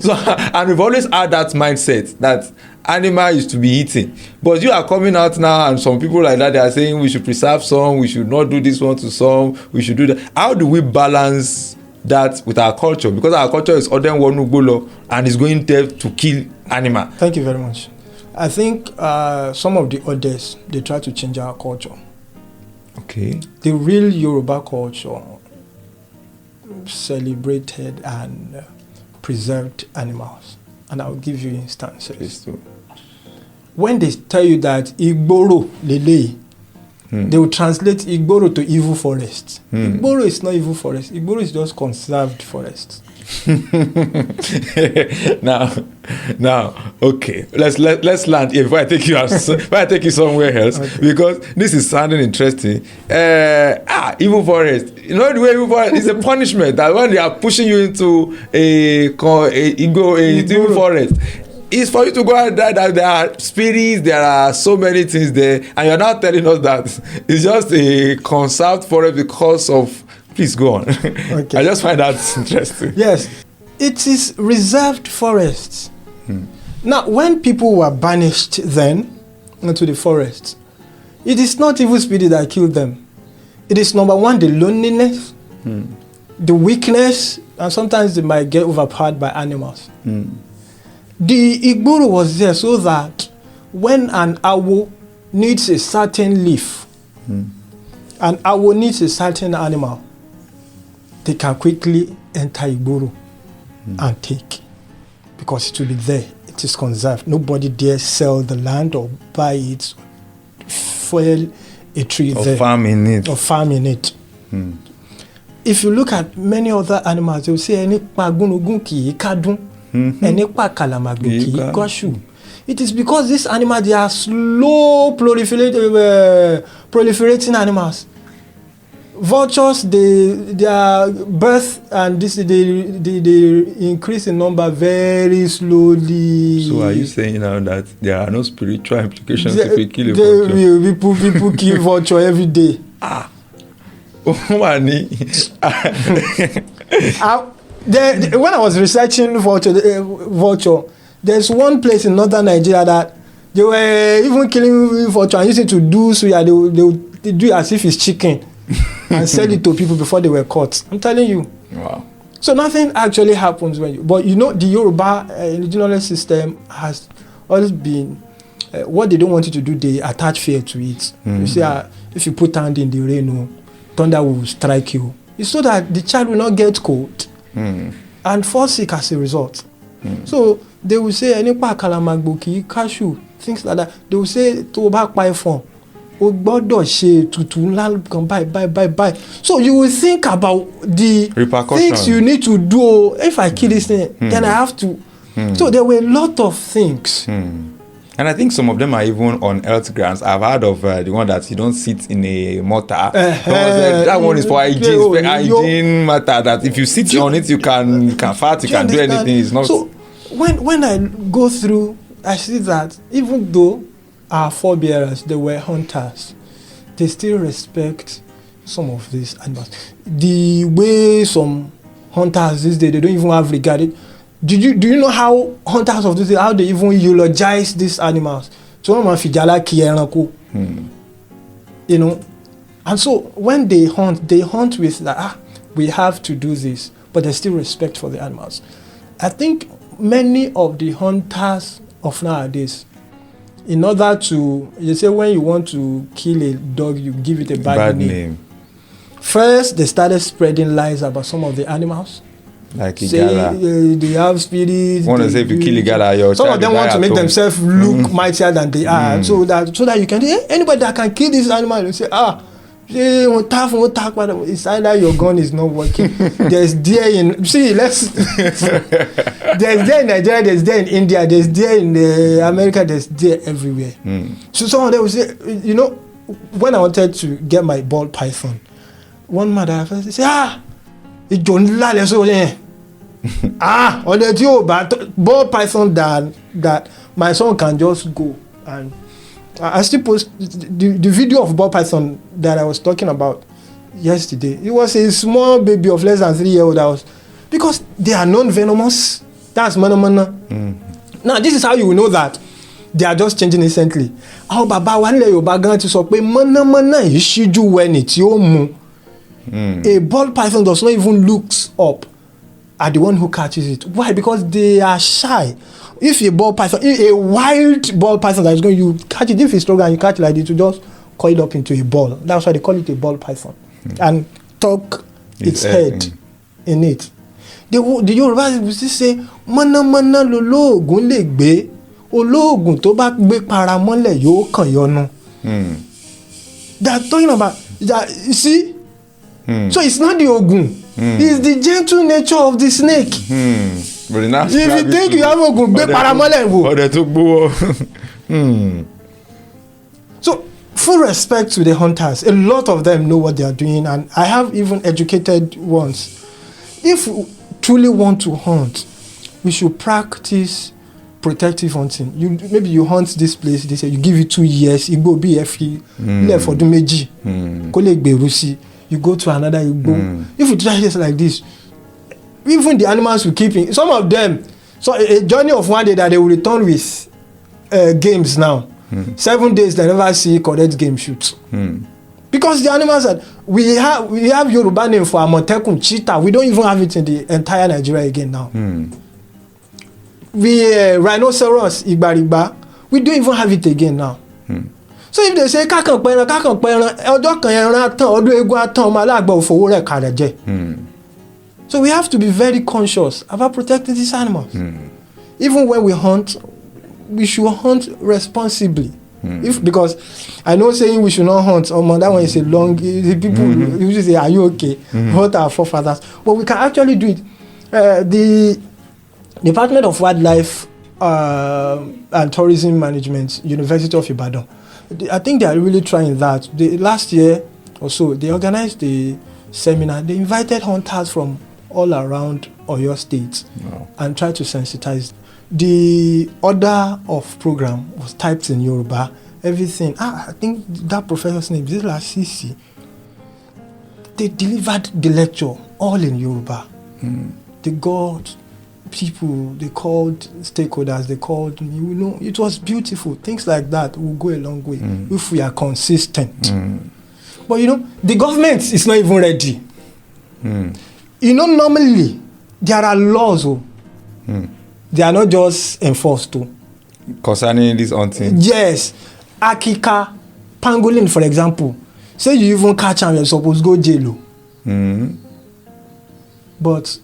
so, and we've always had that mindset that animal is to be eaten. But you are coming out now, and some people like that, they are saying we should preserve some, we should not do this one to some, we should do that. How do we balance that with our culture? Because our culture is Odem Wonugbolo and is going there to kill animal. Thank you very much. I think some of the others, they try to change our culture. Okay. The real Yoruba culture celebrated and preserved animals. And I'll give you instances. When they tell you that Igboro Lele, they will translate Igboro to evil forest. Igboro is not evil forest. Igboro is just conserved forest. now, okay. Let's land here before I take you somewhere else, okay. Because this is sounding interesting. Evil forest. You know the way evil forest is a punishment that when they are pushing you into a evil forest, is for you to go and die. That there are spirits, there are so many things there, and you're not telling us that it's just a conserved forest because of. Please go on. Okay. I just find that interesting. Yes, it is reserved forests. Now, when people were banished then into the forest, it is not evil spirit that killed them. It is number one, the loneliness, the weakness and sometimes they might get overpowered by animals. The Igboro was there so that when an awo needs a certain leaf, an awo needs a certain animal, they can quickly enter Igboro and take, because it will be there. It is conserved. Nobody dare sell the land or buy it, fell a tree or there. Farm in it. Or farm in it. If you look at many other animals, they will say, "Eni pa gunugun ki ikadun, eni pa kalamagbo ki ikoshu." It is because these animals, they are slow proliferating animals. Vultures, their birth and they increase in number very slowly. So are you saying now that there are no spiritual implications if we kill a vulture? People kill vulture every day. When I was researching vulture, there's one place in northern Nigeria that they were even killing vulture and using to do suya. They do it as if it's chicken and sell it to people before they were caught. I'm telling you. Wow. So nothing actually happens when you. But you know, the Yoruba indigenous system has always been what they don't want you to do. They attach fear to it. You say, if you put hand in the rain, thunder will strike you. It's so that the child will not get cold and fall sick as a result. So they will say, "Enipa kalamagbo ki cashew," things like that. They will say, "To back by phone." So you will think about the things you need to do. If I kill this thing, then I have to. So there were a lot of things. And I think some of them are even on health grounds. I've heard of the one that you don't sit in a mortar. That one is for hygiene matter. That if you sit on it, you can fart, you can do anything. It's not. So when I go through, I see that even though our forebearers, they were hunters, they still respect some of these animals. The way some hunters these days, they don't even have regard. Do you know how hunters of this day, how they even eulogize these animals? So you know, and so when they hunt with like, we have to do this, but there's still respect for the animals. I think many of the hunters of nowadays, in order to, you say when you want to kill a dog, you give it a bad name. First, they started spreading lies about some of the animals. Like Igala. They have spirits. Want to say if you kill Igala, your some of them want to make themselves look mightier than they are, so that you can anybody that can kill this animal, you say it's either your gun is not working. There's deer in there's deer in Nigeria, there's deer in India, there's deer in America, there's deer everywhere. So some of them will say, you know, when I wanted to get my ball python, one mother said, it's John Lale, so on the ball python that my son can just go. And I still post the video of ball python that I was talking about yesterday. It was a small baby of less than 3 years old. Because they are non-venomous. That's mana. Now this is how you will know that they are just changing instantly. A ball python does not even look up at the one who catches it. Why? Because they are shy. If a wild ball python that is going, you catch it, if it's strong and you catch it like this, you just coil it up into a ball. That's why they call it a ball python. And tuck its head in it. The Yoruba will say, mana lolo ogun le gbe, ologun to ba gbe paramole yo kan yonu. They are talking about that, you see? So it's not the ogun. It's the gentle nature of the snake. If you think you have ogun, gbe paramole wo. So full respect to the hunters. A lot of them know what they are doing, and I have even educated ones. If we truly want to hunt, we should practice protective hunting. Maybe you hunt this place, they say you give it 2 years, it go be left for dumeji, kole gberusi. You go to another Igbo. If you try this like this, even the animals will keep in. Some of them, so a journey of 1 day that they will return with games now. 7 days they never see correct game shoot. Because the animals that we have Yoruba name for Amotekun, cheetah. We don't even have it in the entire Nigeria again now. We rhinoceros, Igbarigba. We don't even have it again now. So if they say kakan pẹran, ọjọ́ kan ẹran tán, ọdún eégún tán, ọmọ aláàgbà òfowó rẹ̀ kalẹ̀ jẹ. So we have to be very conscious about protecting these animals. Even when we hunt, we should hunt responsibly. Because I know saying we should not hunt, that one is a long. People usually say, "Are you okay?" What our forefathers, but we can actually do it. The Department of Wildlife and Tourism Management, University of Ibadan, I think they are really trying that. Last year or so, they organized a seminar. They invited hunters from all around Oyo State and tried to sensitize. The order of program was typed in Yoruba. Everything. I think that professor's name is Sisi. They delivered the lecture all in Yoruba. They got people. They called stakeholders. They called me. It was beautiful. Things like that will go a long way if we are consistent. But the government is not even ready. Normally there are laws. They are not just enforced. Concerning this hunting? Yes. Akika, pangolin, for example. Say you even catch them, you're supposed to go jail. But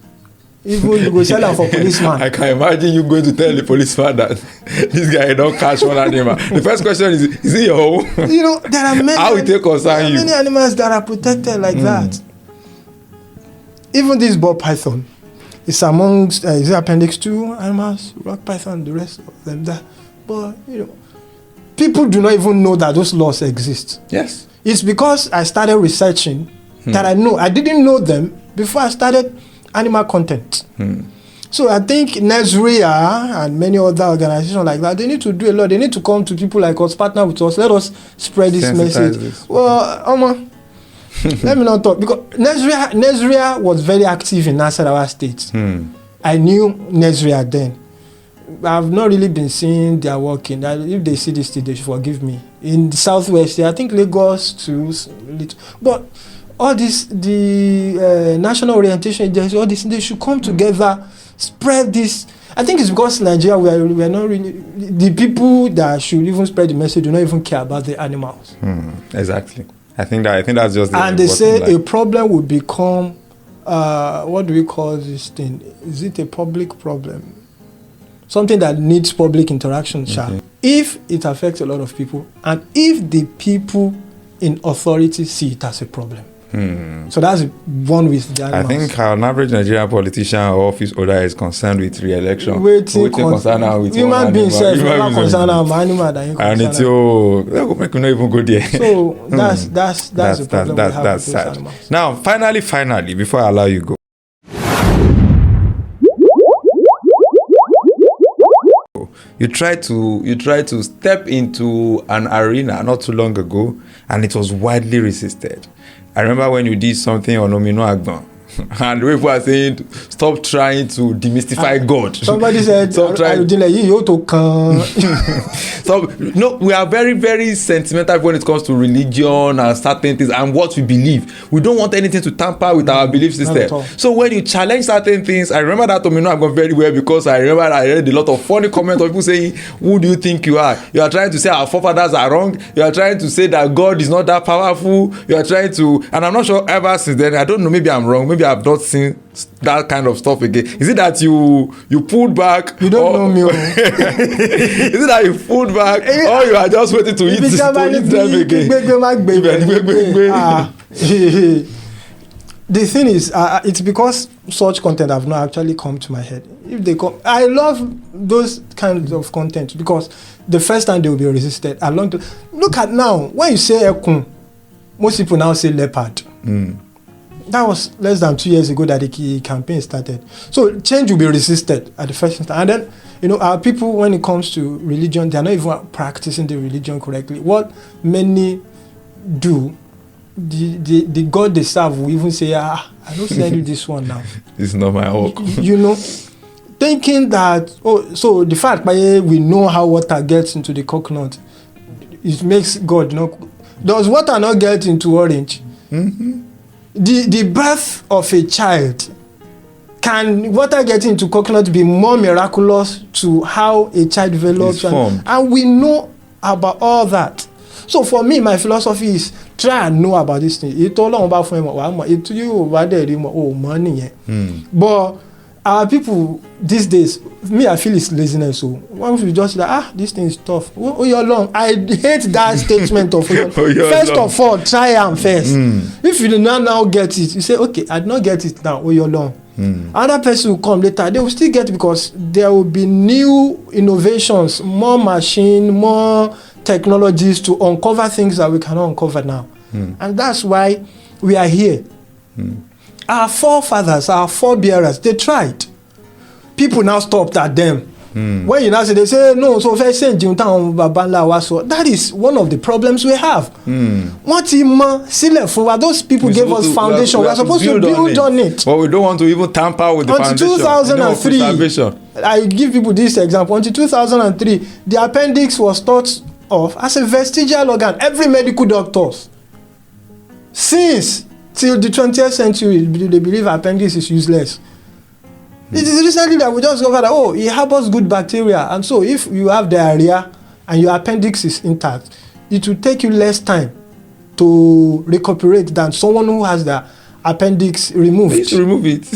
even you go sell them for policeman. I can imagine you going to tell the policeman that this guy don't catch one animal. The first question is it your own? There are many. How it take concern you? Many animals that are protected like that. Even this ball python. It's amongst is it appendix 2 animals, rock python, the rest of them. But people do not even know that those laws exist. Yes, it's because I started researching that I know. I didn't know them before I started animal content. So I think Nigeria and many other organizations like that, they need to do a lot. They need to come to people like us, partner with us. Let us spread this message. Well, let me not talk, because Nigeria was very active in Nasarawa State. I knew Nigeria then. I've not really been seeing their work in that. If they see this, they should forgive me. In the southwest, I think Lagos too. But all this, the national orientation agency, all this, they should come together, spread this. I think it's because Nigeria, we are not really the people that should even spread the message. Do not even care about the animals. Exactly. I think that's just. And they say a problem will become, what do we call this thing? Is it a public problem? Something that needs public interaction, if it affects a lot of people, and if the people in authority see it as a problem. So that's one with the animals. I think an average Nigerian politician or office holder is concerned with re-election. Concerned with human beings, concerned with animal than you concerned. And it's make not even go there. So that's the problem we have with those animals. Now, finally, before I allow you go. You tried to step into an arena not too long ago, and it was widely resisted. I remember when you did something on Omino Agbon, and people are saying, stop trying to demystify God. Somebody said, Arojinle, you to come. So, we are very, very sentimental when it comes to religion and certain things and what we believe. We don't want anything to tamper with our belief system. So when you challenge certain things, I remember that Omino Agbon very well, because I remember I read a lot of funny comments of people saying, who do you think you are? You are trying to say our forefathers are wrong. You are trying to say that God is not that powerful. You are trying to, and I'm not sure ever since then, I don't know, maybe I'm wrong. Maybe I've not seen that kind of stuff again. Is it that you pulled back? You don't know me. Is it that you pulled back, or you are just waiting to eat them again? The thing is, it's because such content have not actually come to my head. If they come, I love those kinds of content, because the first time they will be resisted. Look at now, when you say ekun, most people now say leopard. That was less than 2 years ago that the campaign started. So change will be resisted at the first instance. And then, our people, when it comes to religion, they are not even practicing the religion correctly. What many do, the God they serve will even say, I don't send you this one now. This is not my work. Thinking that, so the fact that we know how water gets into the coconut, it makes God, Does water not get into orange? The birth of a child, can water getting into coconut be more miraculous to how a child develops? And we know about all that. So for me, my philosophy is try and know about this thing. It's all about but our people these days, me, I feel it's laziness. So once we just like, this thing is tough. Oh, you're long. I hate that statement of first of all, try and first. If you do not now get it, you say, okay, I did not get it now. Oh, you're long. Another person will come later. They will still get it because there will be new innovations, more machine, more technologies to uncover things that we cannot uncover now. And that's why we are here. Our forefathers, our forebearers, they tried. People now stopped at them. When you now say, they say, no, so first say, that is one of the problems we have. Those people gave us foundation. We are supposed to build on it. But we don't want to even tamper with the foundation. Until 2003, I give people this example. Until 2003, the appendix was thought of as a vestigial organ. Every medical doctor, since till the 20th century, they believe appendix is useless. It is recently that we just discovered that, it harbors good bacteria. And so if you have diarrhea and your appendix is intact, it will take you less time to recuperate than someone who has the appendix removed. Please remove it.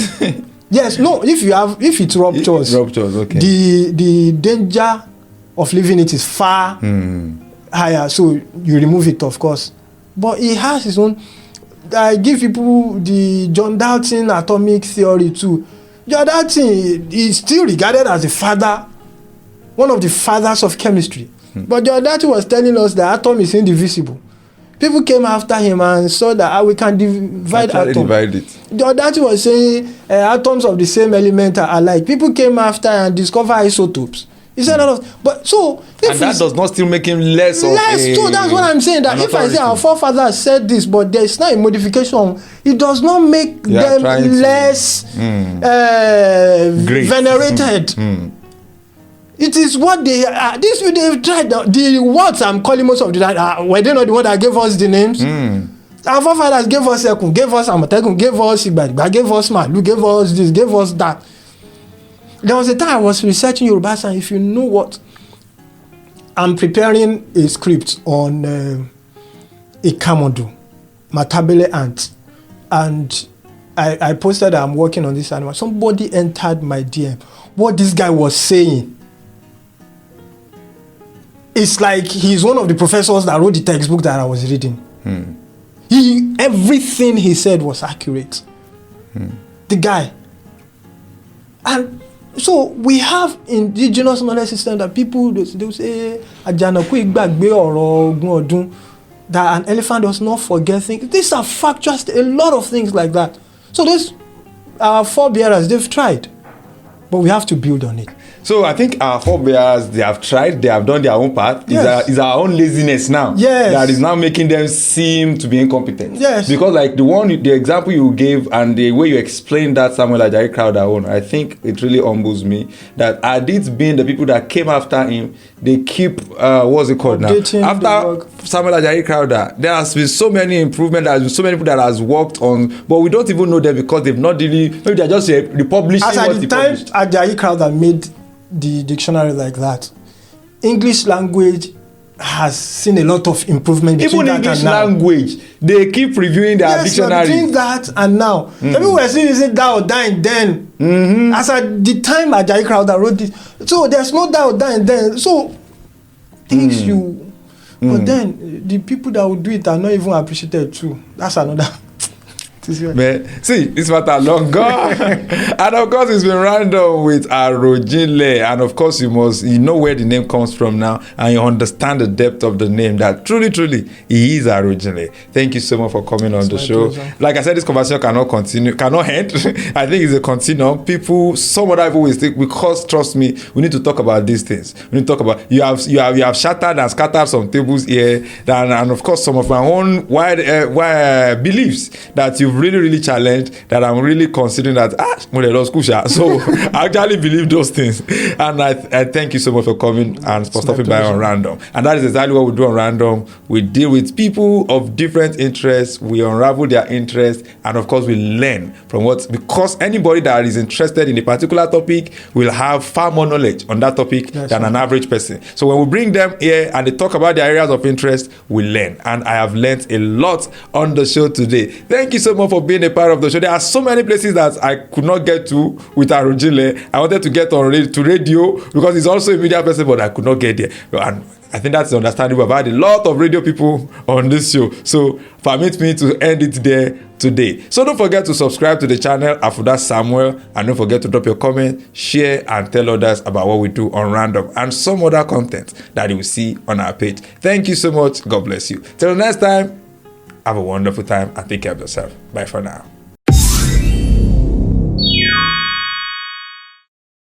Yes, no, if it ruptures, okay. The danger of leaving it is far higher. So you remove it, of course. But it has its own. I give people the John Dalton atomic theory too. John Dalton is still regarded as the father, one of the fathers of chemistry. But John Dalton was telling us that atom is indivisible. People came after him and saw that we can divide atoms. John Dalton was saying atoms of the same element are alike. People came after and discovered isotopes. He said a lot of, but so and that does not still make him less. So that's what I'm saying. That if I say our forefathers said this, but there is not a modification, it does not make them less venerated. It is what they are. This they've tried. The words I'm calling most of the time were they not the one that gave us the names? Our forefathers gave us Ekun, gave us Amatekun, gave us Igbagba, gave us Malu, gave us this, gave us that. There was a time I was researching Yoruba, and if you know what, I'm preparing a script on a Kamodu, Matabele ant, and I posted that I'm working on this animal. Somebody entered my DM. What this guy was saying, it's like he's one of the professors that wrote the textbook that I was reading. Everything he said was accurate. The guy. And so we have indigenous knowledge system that people they say Ajanaku Igbagbe oro ogun odun, that an elephant does not forget things. These are factual, a lot of things like that. So those our forebearers, they've tried, but we have to build on it. So I think our forebears, they have tried, they have done their own part. Yes. It's our own laziness now. Yes. That is now making them seem to be incompetent. Yes. Because like the example you gave and the way you explained that Samuel Ajayi Crowther on, I think it really humbles me that had it been the people that came after him, they keep, what's it called now? After Samuel Ajayi Crowther, there has been so many improvements, there has been so many people that has worked on, but we don't even know them because they've not really, maybe they're just republishing what they published. At the time Ajayi Crowther made the dictionary like that, English language has seen a lot of improvement between even that English and now. Language, they keep reviewing their dictionary. Between that and now, people were still using thou then. As at the time Ajayi Crowther wrote this, so there's no thou then. So things but then the people that will do it are not even appreciated too. That's another. Man, see, this matter long gone. And of course, it's been random with Arojinle. And of course, you know where the name comes from now, and you understand the depth of the name. That truly, he is Arojinle. Thank you so much for coming on the show. Pleasure. Like I said, this conversation cannot end. I think it's a continuum. Some other people will think, because trust me, we need to talk about these things. We need to talk about you have shattered and scattered some tables here, and of course, some of my own wide beliefs that you've really, really challenged that I'm really considering that, so I actually believe those things. And I thank you so much for coming and for stopping by on Random. And that is exactly what we do on Random. We deal with people of different interests. We unravel their interests. And of course, we learn from because anybody that is interested in a particular topic will have far more knowledge on that topic than an average person. So when we bring them here and they talk about their areas of interest, we learn. And I have learned a lot on the show today. Thank you so much for being a part of the show. There are so many places that I could not get to with Arojinle. I wanted to get to radio because he's also a media person, but I could not get there. And I think that's understandable. I've had a lot of radio people on this show. So permit me to end it there today. So don't forget to subscribe to the channel, Afuda Samuel, and don't forget to drop your comment, share, and tell others about what we do on Random and some other content that you will see on our page. Thank you so much. God bless you. Till next time, have a wonderful time and take care of yourself. Bye for now.